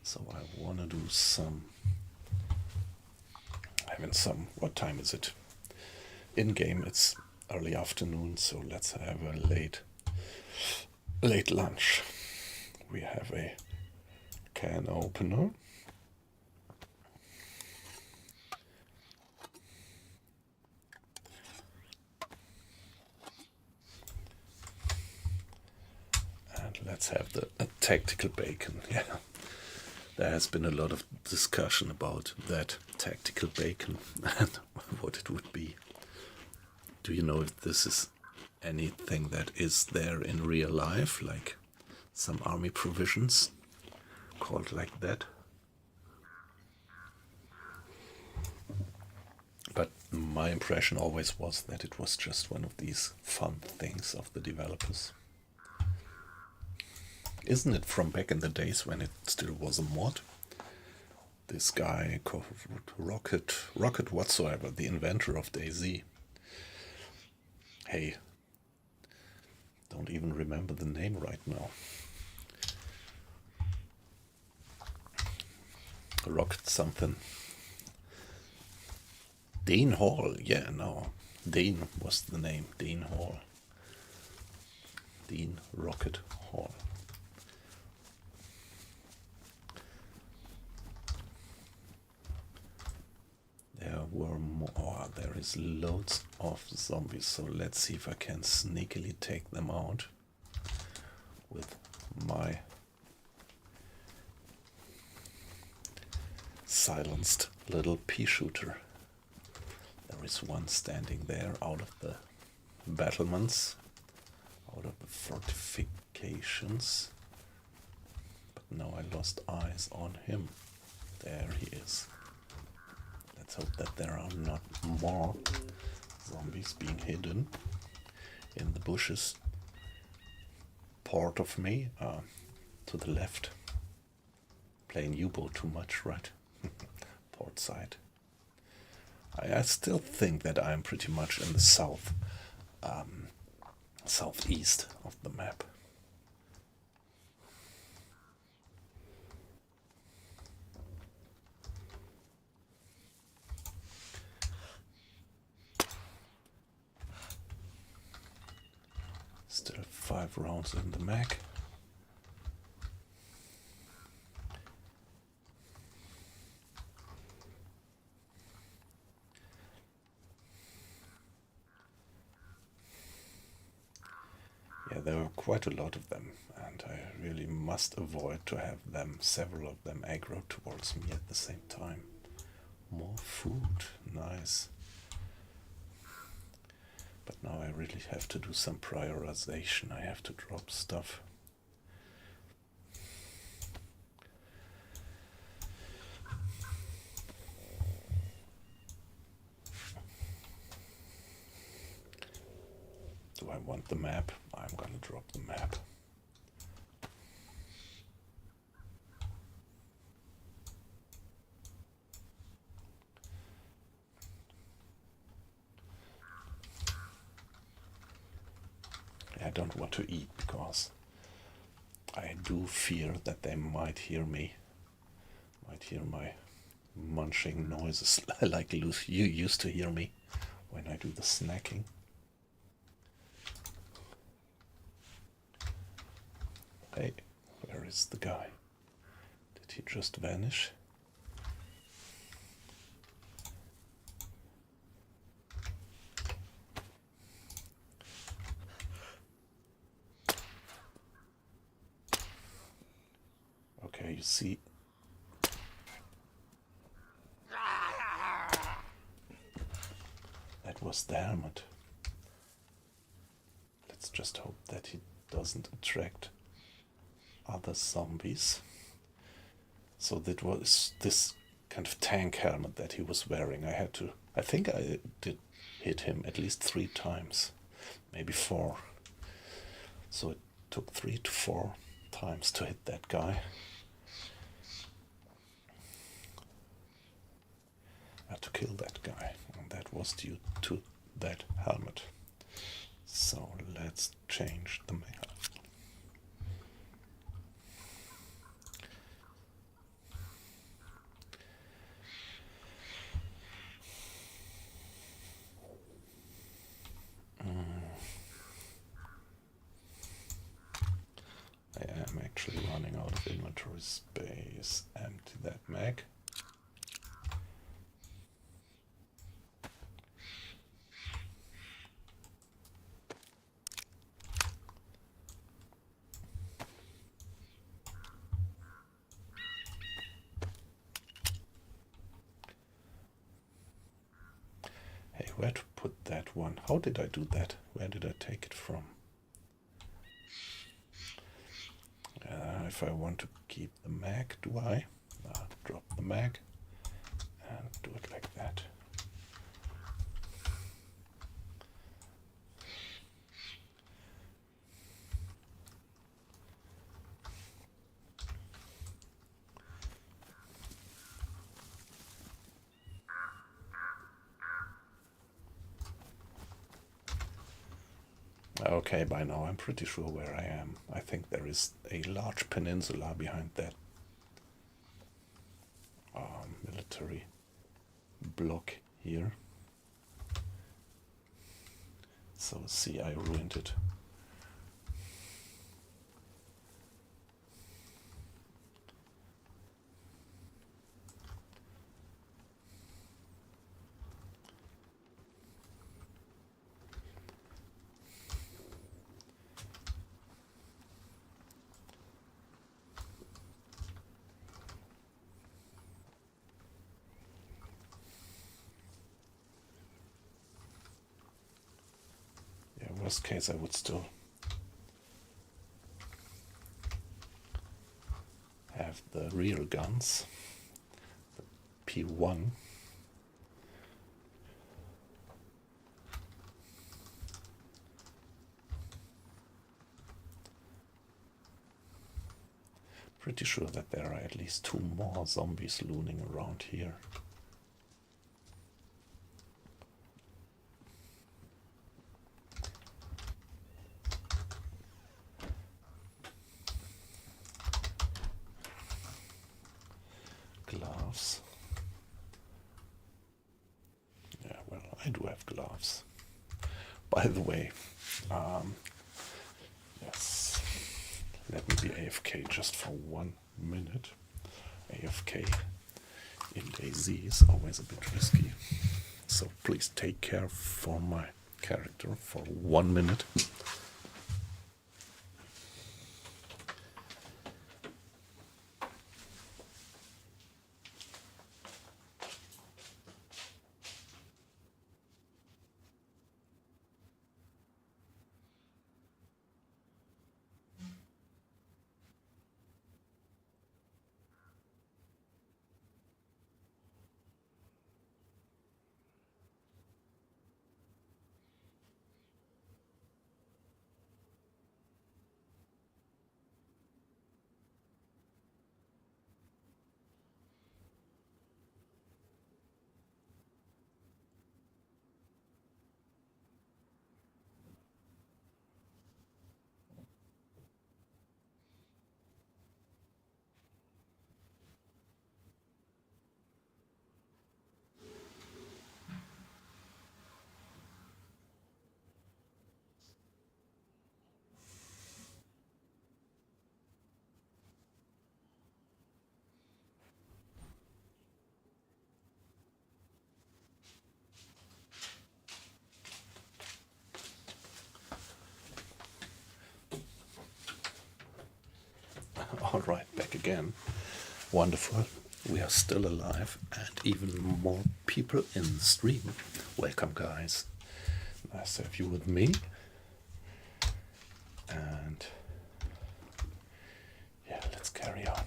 So I want to do some... I having some. What time is it? In game, it's early afternoon, so let's have a late lunch. We have a can opener. And let's have the tactical bacon. Yeah. There has been a lot of discussion about that tactical bacon and what it would be. Do you know if this is anything that is there in real life, like some army provisions called like that? But my impression always was that it was just one of these fun things of the developers. Isn't it from back in the days when it still was a mod? This guy, Rocket whatsoever, the inventor of DayZ. Hey, don't even remember the name right now. Rocket something. Dane Hall, yeah, no. Dane was the name, Dane Hall. Dean Rocket Hall. There is loads of zombies, so let's see if I can sneakily take them out with my silenced little pea shooter. There is one standing there out of the battlements, out of the fortifications, but now I lost eyes on him. There he is. Let's hope that there are not more zombies being hidden in the bushes. Port of me, to the left. Playing U-boat too much, right? Port side. I still think that I'm pretty much in the southeast of the map. Still 5 rounds in the mag. Yeah, there are quite a lot of them, and I really must avoid to have several of them aggro towards me at the same time. More food, nice. But now I really have to do some prioritization. I have to drop stuff. Do I want the map? I'm gonna drop the map. I don't want to eat because I do fear that they might hear me, might hear my munching noises like you used to hear me when I do the snacking. Hey, where is the guy? Did he just vanish? Okay, you see. That was the helmet. Let's just hope that he doesn't attract other zombies. So that was this kind of tank helmet that he was wearing. I think I did hit him at least 3 times, maybe 4. So it took 3 to 4 times to hit that guy. To kill that guy, and that was due to that helmet. So let's change the map. I'm actually running out of inventory space. Empty that mag. Hey, where to put that one? How did I do that? Where did I take it from? If I want to keep the mag, do I? Drop the mag and do it like that. Okay, by now I'm pretty sure where I am. I think there is a large peninsula behind that military block here. So see, I ruined it. Worst case, I would still have the rear guns, the P1. Pretty sure that there are at least 2 more zombies looning around here. Gloves. Yeah, well, I do have gloves. By the way, yes, let me be AFK just for 1 minute. AFK in DayZ is always a bit risky, so please take care for my character for 1 minute. Alright, back again. Wonderful. We are still alive and even more people in the stream. Welcome, guys. Nice to have you with me. And yeah, let's carry on.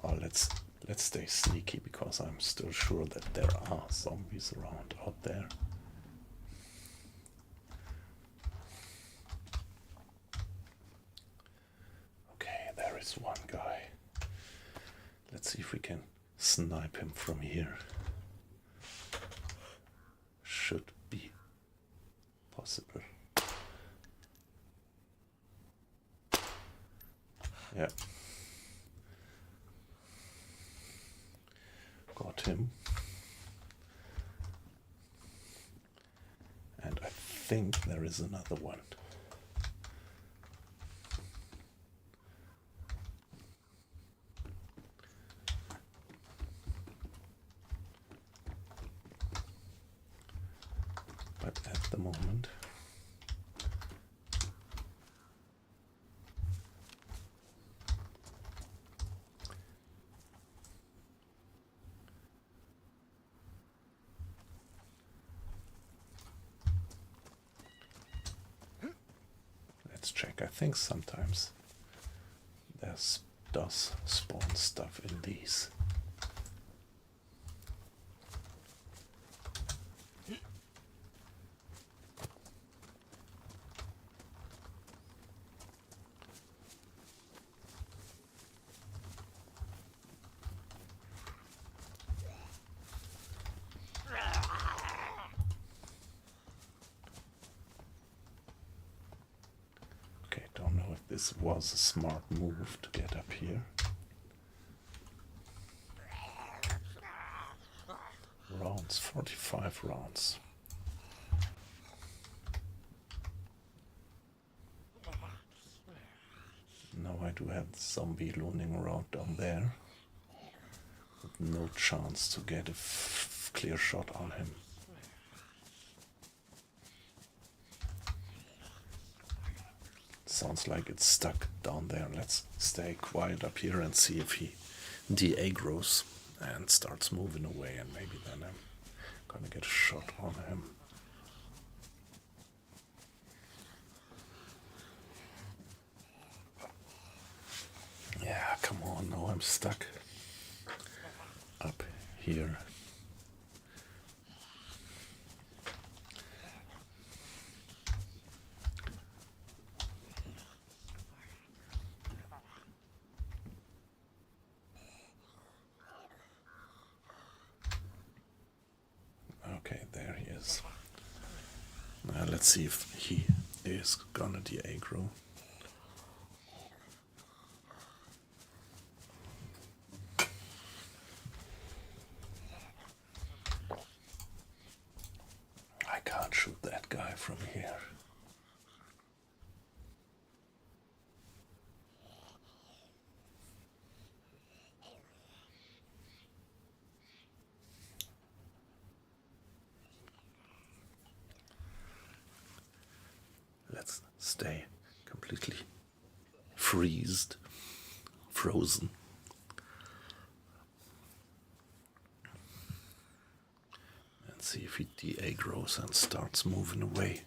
Oh, let's stay sneaky because I'm still sure that there are zombies around out there. There is one guy. Let's see if we can snipe him from here. Should be possible. Yeah. Got him. And I think there is another one. But at the moment, let's check. I think sometimes does spawn stuff in these. Okay, don't know if this was a smart move to get up here. Rounds, 45 rounds. Now I do have the zombie looming around down there, with no chance to get a clear shot on him. Sounds like it's stuck down there. Let's stay quiet up here and see if he de-aggroes and starts moving away, and maybe then I'm gonna get a shot on him. Yeah, come on, now I'm stuck up here. Okay, there he is. Now let's see if he is gonna de-aggro. I can't shoot that guy from here. Let's stay completely frozen. And see if he de-aggroes and starts moving away.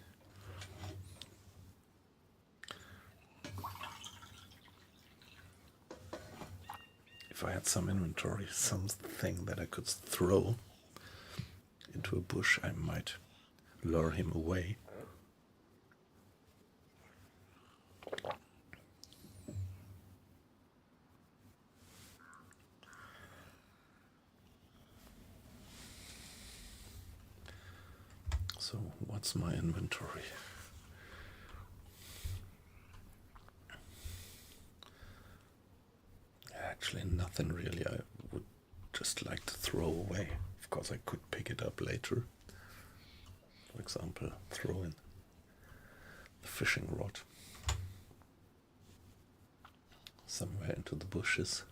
If I had some inventory, something that I could throw into a bush, I might lure him away. So, what's my inventory? Actually, nothing really. I would just like to throw away. Of course, I could pick it up later. For example, throw in the fishing rod somewhere into the bushes.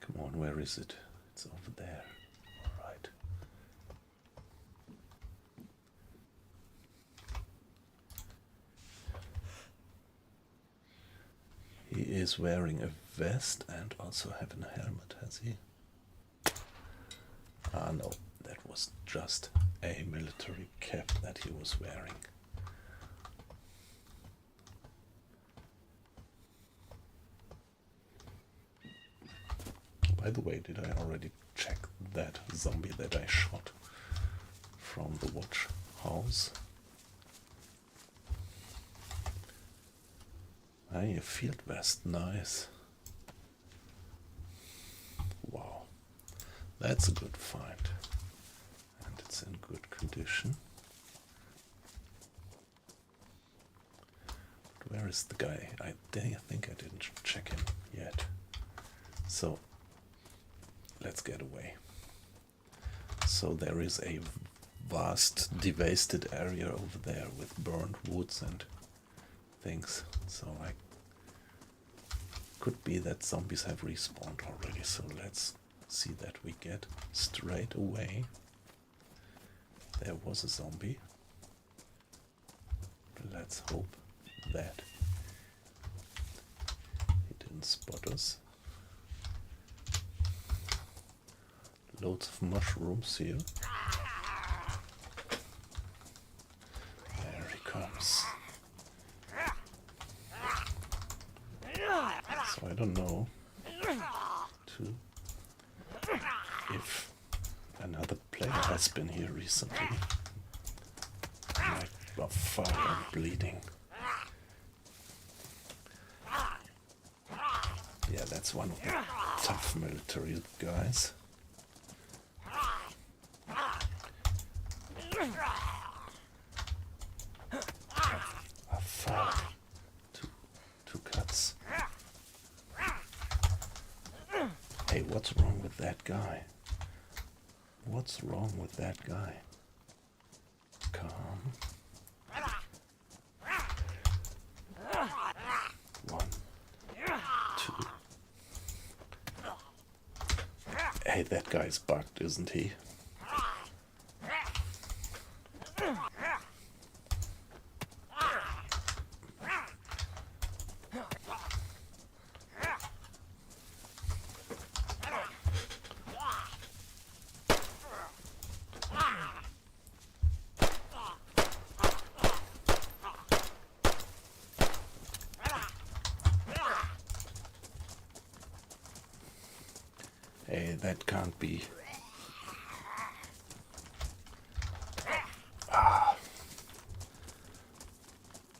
Come on, where is it? It's over there. All right. He is wearing a vest and also having a helmet, has he? Ah, no, that was just a military cap that he was wearing. By the way, did I already check that zombie that I shot from the watch house? Hey, a field vest, nice. Wow, that's a good find. And it's in good condition. But where is the guy? I think I didn't check him yet. So, let's get away. So there is a vast, devastated area over there with burned woods and things. So I Could be that zombies have respawned already, so let's see that we get straight away. There was a zombie. Let's hope that he didn't spot us. Loads of mushrooms here. There he comes. So I don't know if another player has been here recently. Oh fuck, I'm bleeding. Yeah, that's one of the tough military guys. Oh fuck. Two cuts. Hey, what's wrong with that guy? What's wrong with that guy? Calm. One, two. Hey, that guy's bugged, isn't he? Hey, that can't be.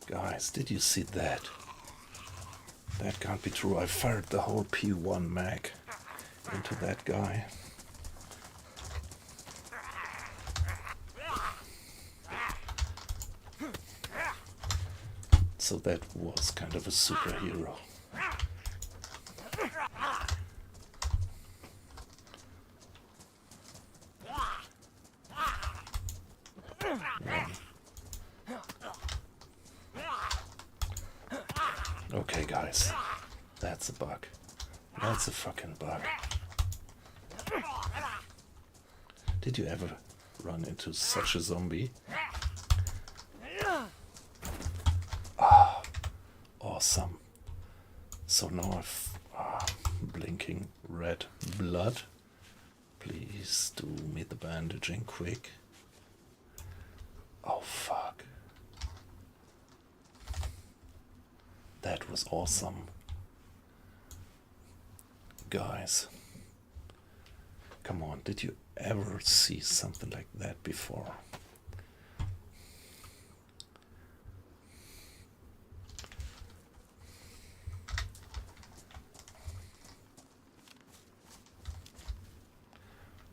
Guys, did you see that? That can't be true. I fired the whole P1 mag into that guy. So that was kind of a superhero. Okay, guys, that's a bug. That's a fucking bug. Did you ever run into such a zombie? Ah, awesome. So now I've blinking red blood. Please do me the bandaging quick. Oh fuck. That was awesome. Guys, come on, did you ever see something like that before?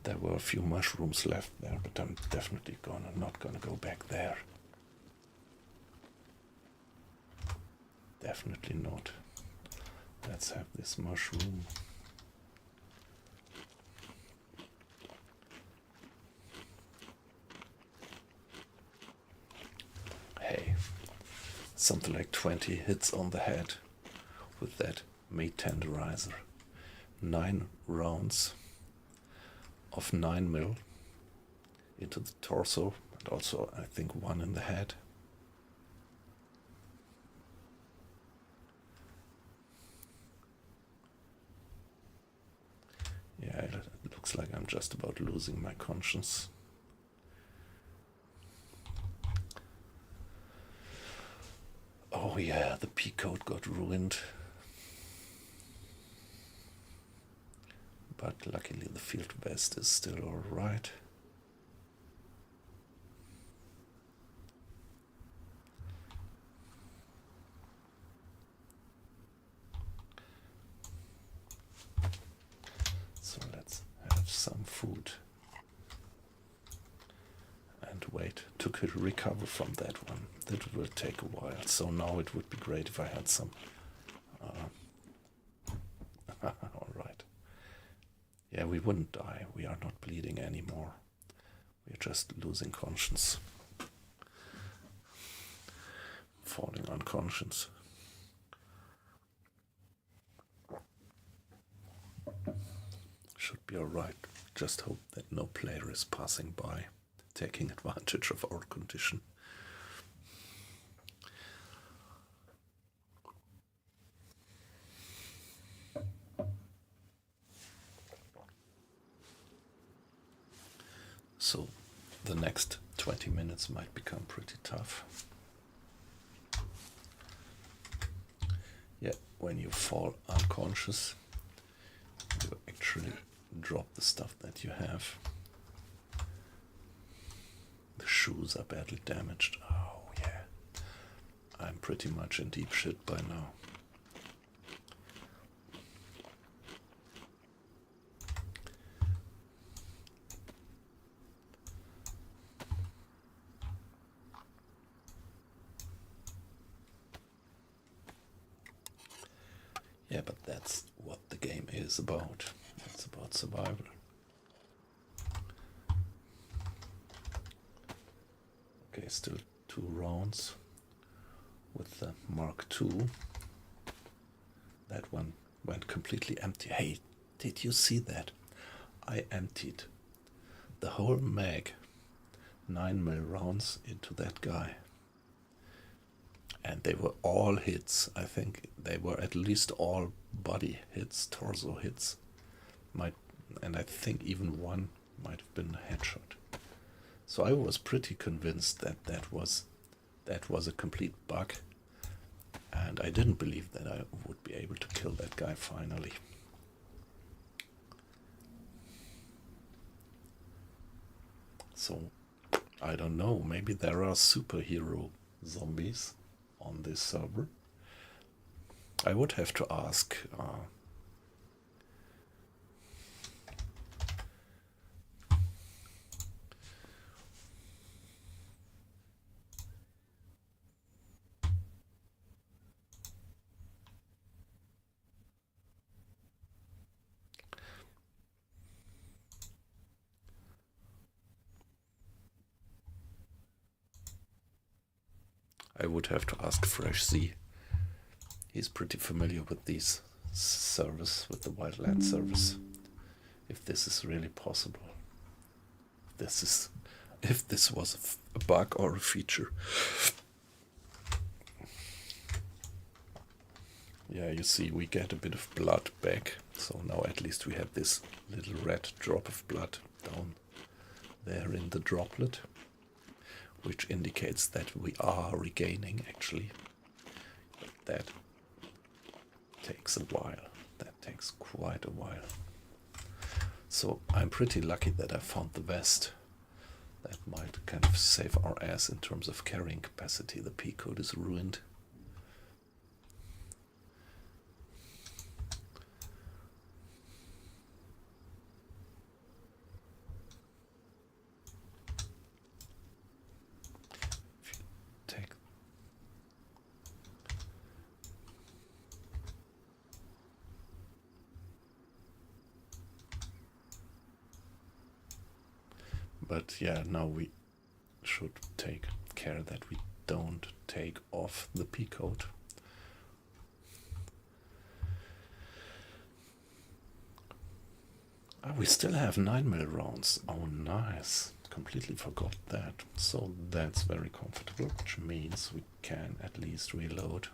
There were a few mushrooms left there, but I'm definitely not gonna go back there. Definitely not. Let's have this mushroom. Hey, something like 20 hits on the head with that meat tenderizer. 9 rounds of 9mm into the torso, and also I think 1 in the head. Yeah, it looks like I'm just about losing my conscience. Oh yeah, the P code got ruined. But luckily the field vest is still alright. So let's have some food and wait to recover from that one. That will take a while. So now it would be great if I had some. Alright. Yeah, we wouldn't die. We are not bleeding anymore. We're just losing conscience. Falling unconscious. should be alright. Just hope that no player is passing by, taking advantage of our condition. So the next 20 minutes might become pretty tough. Yeah, when you fall unconscious, you actually drop the stuff that you have. The shoes are badly damaged. Oh yeah, I'm pretty much in deep shit by now. Yeah, but that's what the game is about. It's about survival. Okay, still 2 rounds with the Mark II. That one went completely empty. Hey, did you see that? I emptied the whole mag, 9mm rounds, into that guy. And they were all hits. I think they were at least all body hits, torso hits. And I think even one might have been a headshot. So I was pretty convinced that that was a complete bug. And I didn't believe that I would be able to kill that guy finally. So, I don't know, maybe there are superhero zombies on this server. I would have to ask Fresh Z. He's pretty familiar with these service, with the Wildlands service. If this is really possible. If this was a bug or a feature. Yeah, you see, we get a bit of blood back. So now at least we have this little red drop of blood down there in the droplet, which indicates that we are regaining, actually. That takes a while. That takes quite a while. So I'm pretty lucky that I found the vest. That might kind of save our ass in terms of carrying capacity. The P code is ruined. But yeah, now we should take care that we don't take off the P code. We still have 9mm rounds. Oh, nice. Completely forgot that. So that's very comfortable, which means we can at least reload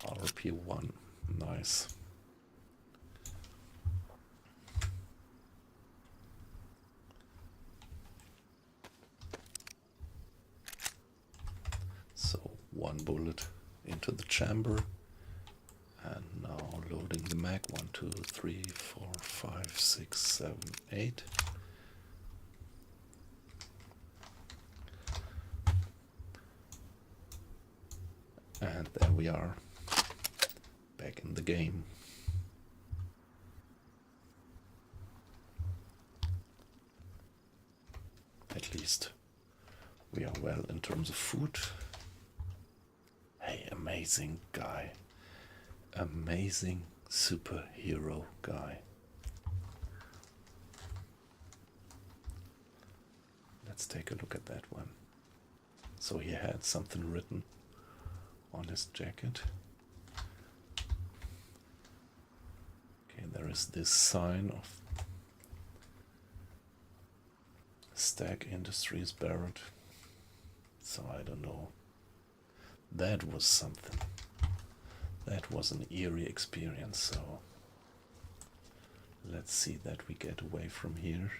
our P1. Nice. One bullet into the chamber, and now loading the mag. 1, 2, 3, 4, 5, 6, 7, 8. And there we are, back in the game. At least we are well in terms of food. Hey, amazing guy. Amazing superhero guy. Let's take a look at that one. So he had something written on his jacket. Okay, there is this sign of Stag Industries Barrett. So I don't know. That was something. That was an eerie experience, so let's see that we get away from here.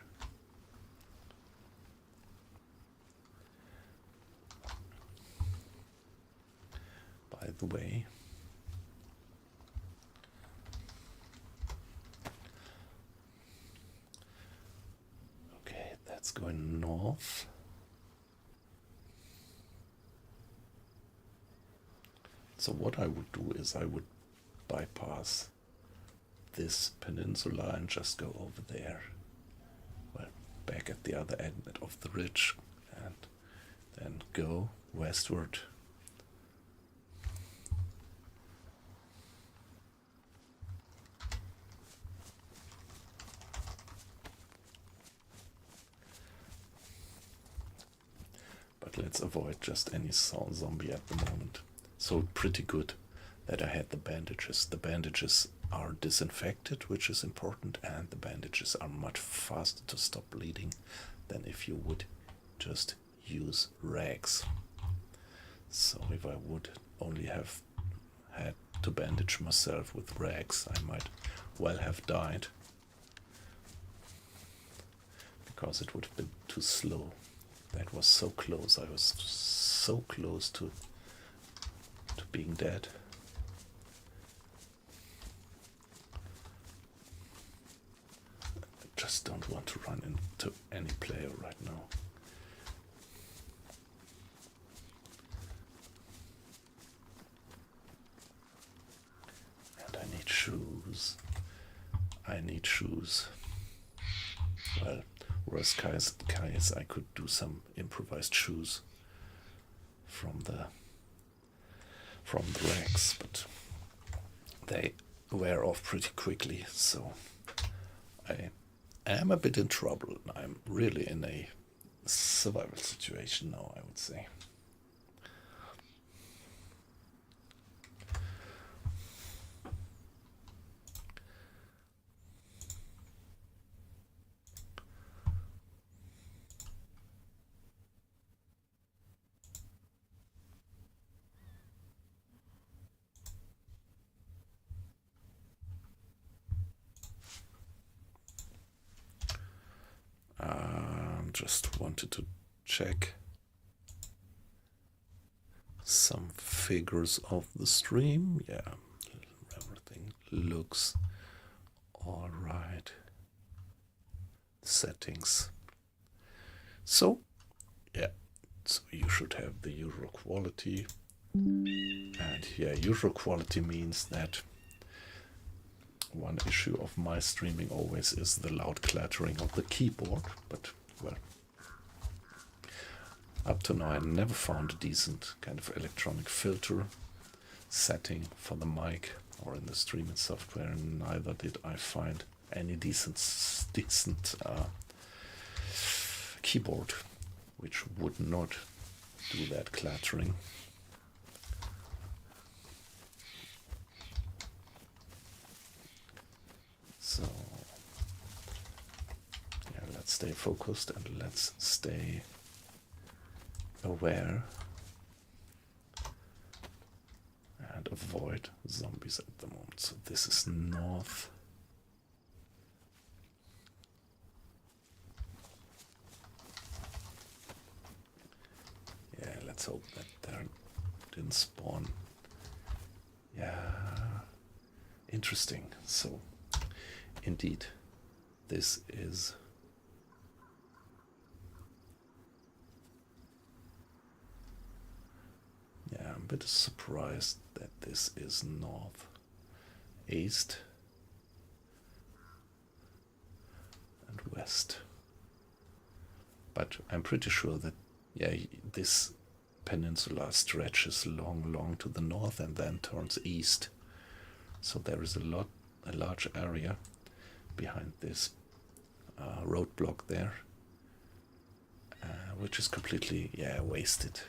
By the way, okay, that's going north. So what I would do is I would bypass this peninsula and just go over there. Well, back at the other end of the ridge and then go westward. But let's avoid just any zombie at the moment. So pretty good that I had the bandages. The bandages are disinfected, which is important, and the bandages are much faster to stop bleeding than if you would just use rags. So if I would only have had to bandage myself with rags, I might well have died, because it would have been too slow. That was so close. I was so close to being dead. I just don't want to run into any player right now. And I need shoes. I need shoes. Well, worst case, I could do some improvised shoes from the racks, but they wear off pretty quickly, so I am a bit in trouble. I'm really in a survival situation now, I would say. Just wanted to check some figures of the stream. Yeah, everything looks all right. Settings. So, yeah, so you should have the usual quality. And yeah, usual quality means that one issue of my streaming always is the loud clattering of the keyboard, but well, up to now I never found a decent kind of electronic filter setting for the mic or in the streaming software, and neither did I find any decent keyboard which would not do that clattering. So yeah, let's stay focused and let's stay aware and avoid zombies at the moment. So this is north. Yeah, let's hope that there didn't spawn. Yeah, interesting. So indeed, this is I'm a bit surprised that this is north, east, and west. But I'm pretty sure that, yeah, this peninsula stretches long to the north and then turns east. So there is a large area behind this roadblock there, which is completely, wasted.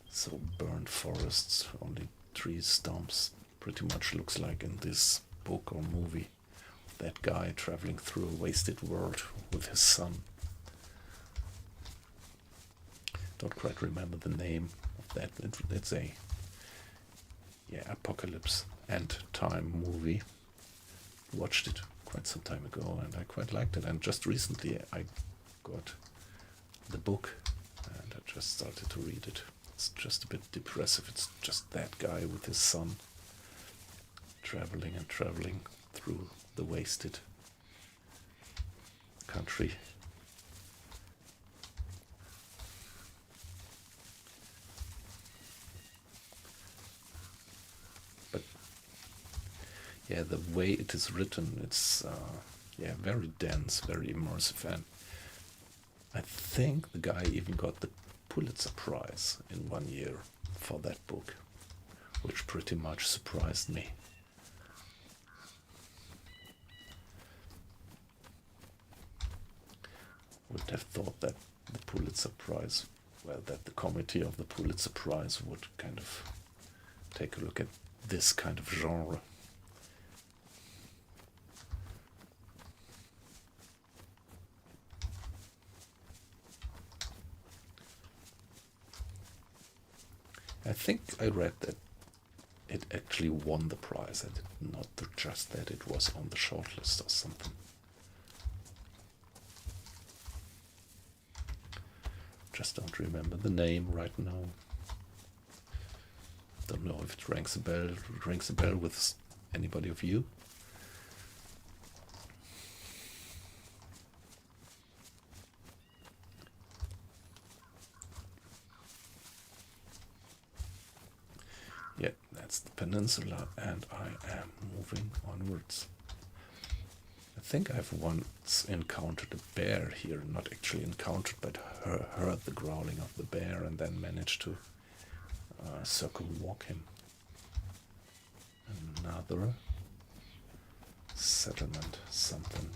So burned forests, only tree stumps, pretty much looks like in this book or movie. That guy traveling through a wasted world with his son. Don't quite remember the name of that. It's a apocalypse end time movie. Watched it quite some time ago and I quite liked it. And just recently I got the book and I just started to read it. It's just a bit depressive. It's just that guy with his son traveling and traveling through the wasted country. But yeah, the way it is written, it's very dense, very immersive, and I think the guy even got the Pulitzer Prize in 1 year for that book, which pretty much surprised me. Would have thought that the Pulitzer Prize, that the committee of the Pulitzer Prize would kind of take a look at this kind of genre. I think I read that it actually won the prize, and not just that it was on the shortlist or something. Just don't remember the name right now. Don't know if it rings a bell with anybody of you. Yeah, that's the peninsula, and I am moving onwards. I think I've once encountered a bear here, not actually encountered, but heard the growling of the bear and then managed to circle walk him. Another settlement, something.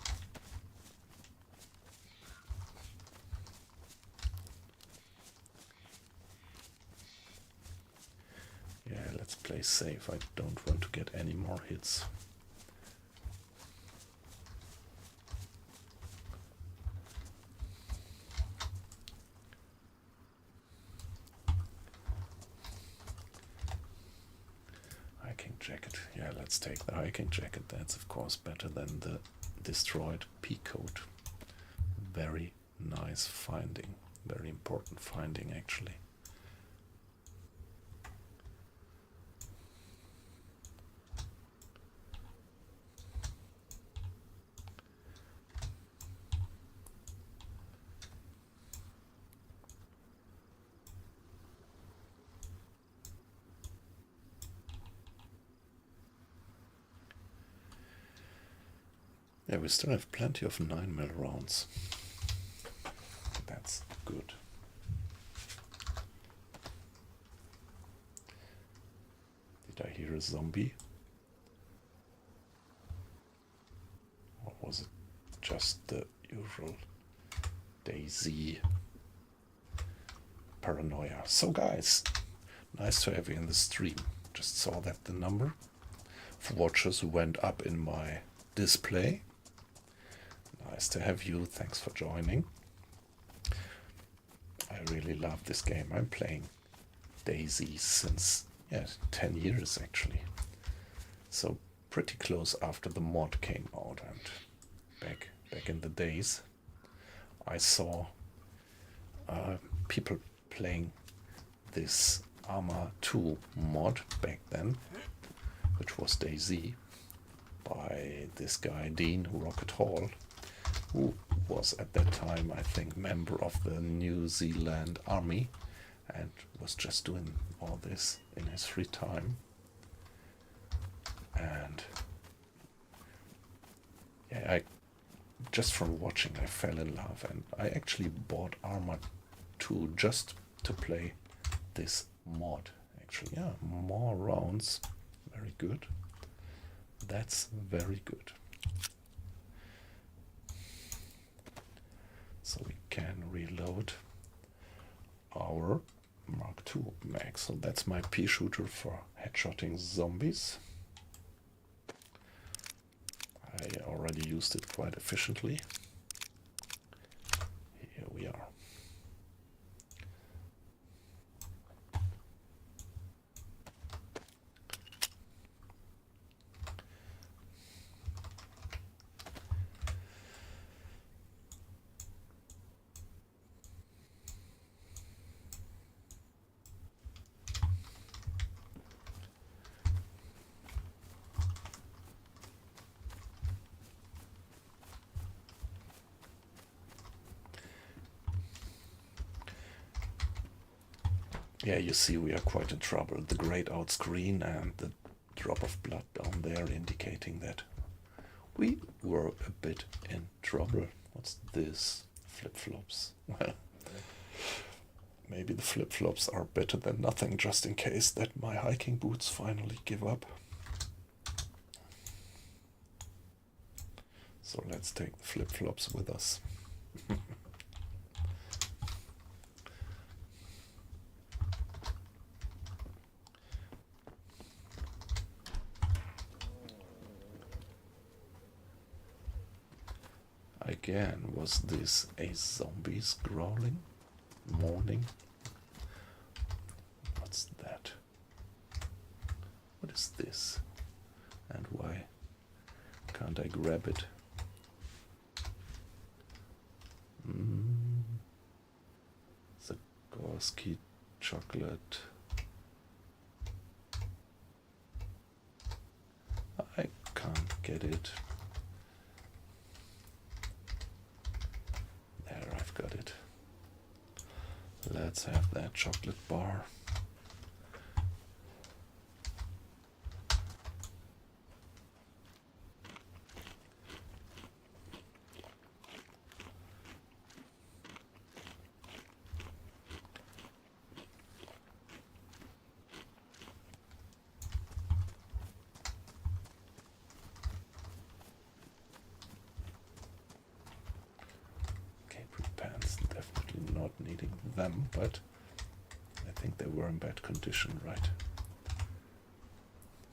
Yeah, let's play safe. I don't want to get any more hits. Hiking jacket. Yeah, let's take the hiking jacket. That's of course better than the destroyed peacoat. Very nice finding. Very important finding, actually. Yeah, we still have plenty of 9mm rounds. That's good. Did I hear a zombie? Or was it just the usual DayZ paranoia? So guys, nice to have you in the stream. Just saw that the number of watchers went up in my display. Nice to have you. Thanks for joining. I really love this game. I'm playing DayZ since 10 years actually. So pretty close after the mod came out, and back in the days I saw people playing this Arma 2 mod back then, which was DayZ, by this guy Dean Rocket Hall, who was at that time, I think, member of the New Zealand Army and was just doing all this in his free time. And yeah, just from watching I fell in love, and I actually bought Arma 2 just to play this mod. Actually, yeah, more rounds, very good. That's very good. So we can reload our Mark II mag. So that's my pea shooter for headshotting zombies. already used it quite efficiently. Here we are. Yeah, you see we are quite in trouble. The grayed out screen and the drop of blood down there indicating that we were a bit in trouble. What's this? Flip-flops. Well, maybe the flip-flops are better than nothing, just in case that my hiking boots finally give up. So let's take the flip-flops with us. Again, was this a zombie scrolling? Morning? What's that? What is this? And why can't I grab it? Zagorski chocolate. I can't get it. Got it. Let's have that chocolate bar. Needing them, but I think they were in bad condition, right?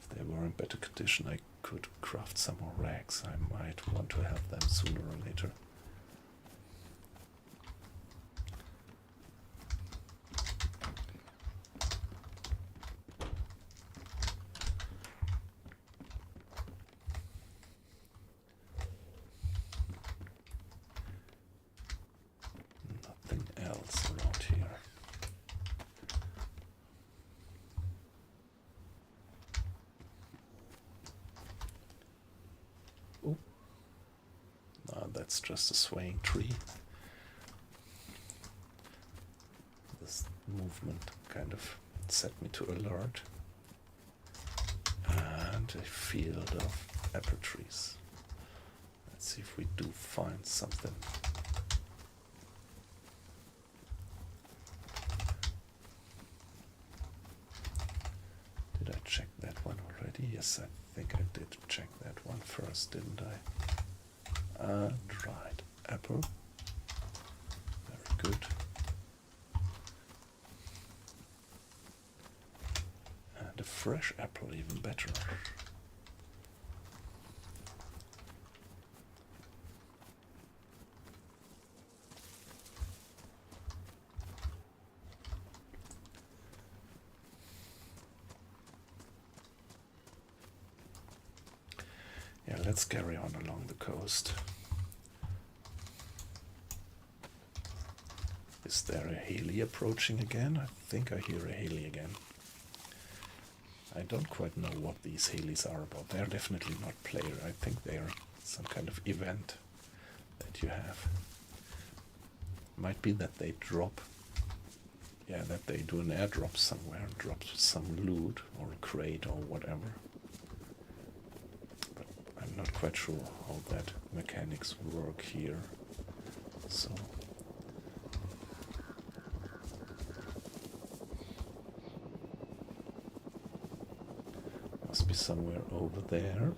If they were in better condition, I could craft some more rags. I might want to have them sooner or later. That's just a swaying tree. This movement kind of set me to alert. And a field of apple trees. Let's see if we do find something. Did I check that one already? Yes, I think I did check that one first, didn't I? Dried apple. Very good. And a fresh apple, even better. Yeah, let's carry on along the coast. Is there a heli approaching again? I think I hear a heli again. I don't quite know what these helis are about. They're definitely not player. I think they're some kind of event that you have. Might be that they drop. Yeah, that they do an airdrop somewhere and drop some loot or a crate or whatever. But I'm not quite sure how that mechanics work here. So must be somewhere over there.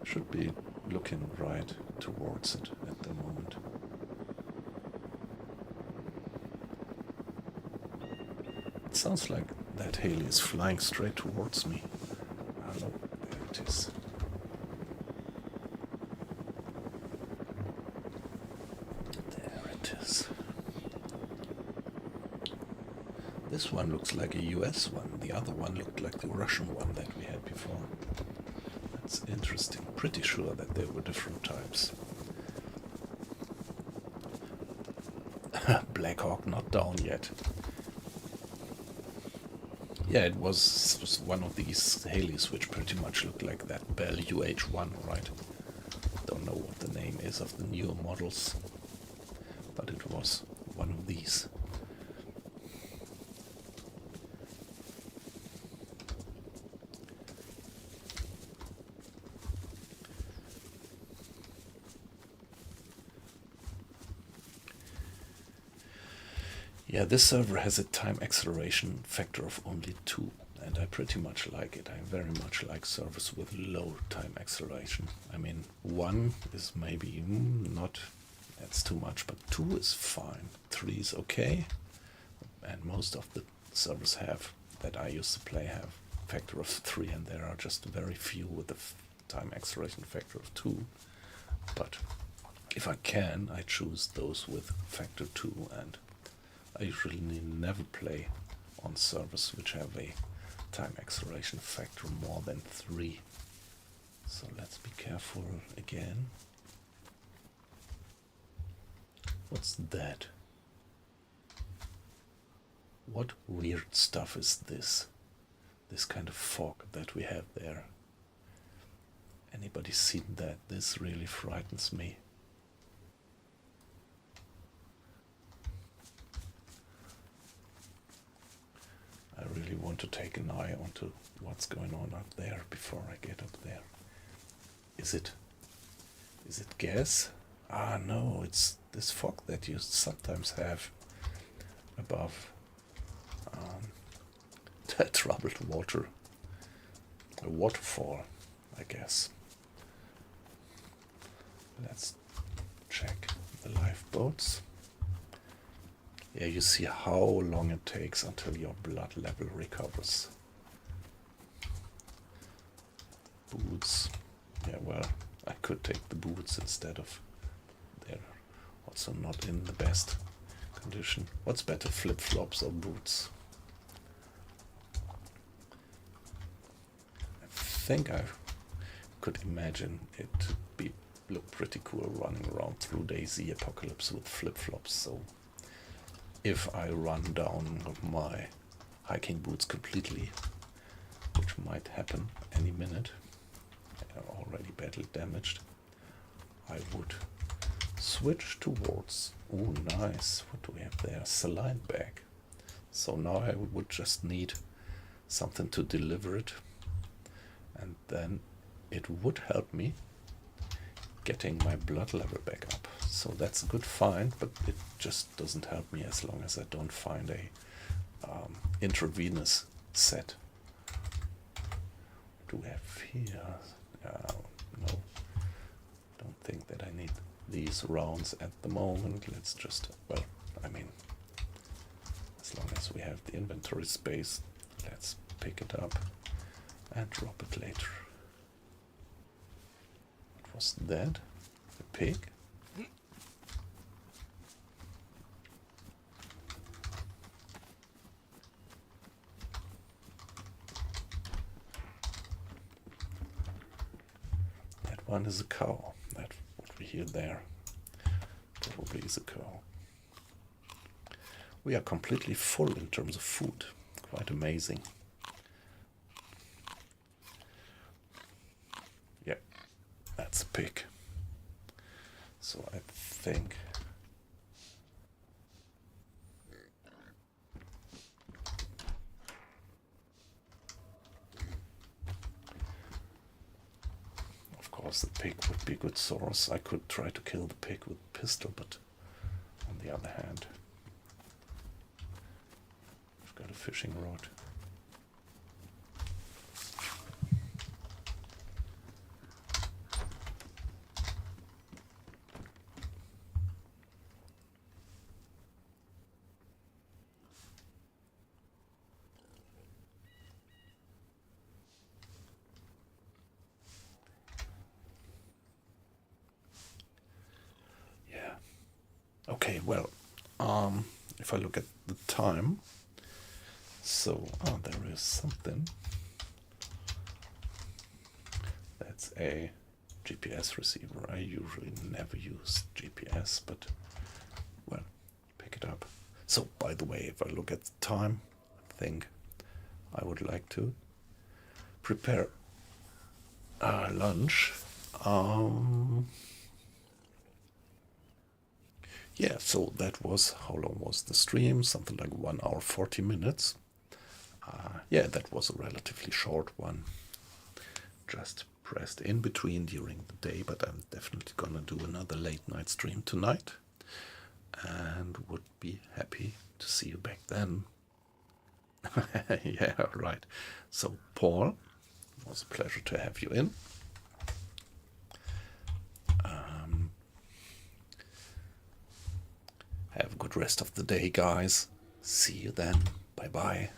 Should be looking right towards it at the moment. It sounds like That Haley is flying straight towards me. Oh no, there it is. There it is. This one looks like a US one. The other one looked like the Russian one that we had before. That's interesting. Pretty sure that there were different types. Black Hawk not down yet. Yeah, it was one of these Haleys which pretty much looked like that Bell UH-1, right? Don't know what the name is of the newer models, but it was one of these. Yeah, this server has a time acceleration factor of only 2, and I pretty much like it. I very much like servers with low time acceleration. I mean, 1 is maybe not, that's too much, but 2 is fine. 3 is okay, and most of the servers have, that I used to play, have factor of 3, and there are just very few with the time acceleration factor of 2. But if I can, I choose those with factor 2, and I usually never play on servers which have a time acceleration factor more than 3. So let's be careful again. What's that? What weird stuff is this? This kind of fog that we have there. Anybody seen that? This really frightens me. I really want to take an eye onto what's going on up there before I get up there. Is it gas? Ah, no, it's this fog that you sometimes have above troubled water. A waterfall, I guess. Let's check the lifeboats. Yeah, you see how long it takes until your blood level recovers. Boots. Yeah, well, I could take the boots instead of... They're also not in the best condition. What's better, flip-flops or boots? I think I could imagine it to look pretty cool running around through DayZ Apocalypse with flip-flops, so... If I run down my hiking boots completely, which might happen any minute, they're already badly damaged, I would switch towards, oh nice, what do we have there, saline bag. So now I would just need something to deliver it, and then it would help me getting my blood level back up. So that's a good find, but it just doesn't help me as long as I don't find a intravenous set. What do we have here? No, don't think that I need these rounds at the moment. Let's just, well, I mean, as long as we have the inventory space, let's pick it up and drop it later. What was that? A pig? One is a cow. That's what we hear there. Probably is a cow. We are completely full in terms of food. Quite amazing. Yeah, that's a pig. So I think... the pig would be a good source. I could try to kill the pig with a pistol, but on the other hand, I've got a fishing rod. Okay, well, if I look at the time, so there is something. That's a GPS receiver. I usually never use GPS, but well, pick it up. So, by the way, if I look at the time, I think I would like to prepare lunch. Yeah, so that was, how long was the stream? Something like 1 hour 40 minutes. Yeah, that was a relatively short one. Just pressed in between during the day, but I'm definitely gonna do another late night stream tonight and would be happy to see you back then. Yeah, right. So, Paul, it was a pleasure to have you in. Have a good rest of the day, guys. See you then. Bye bye.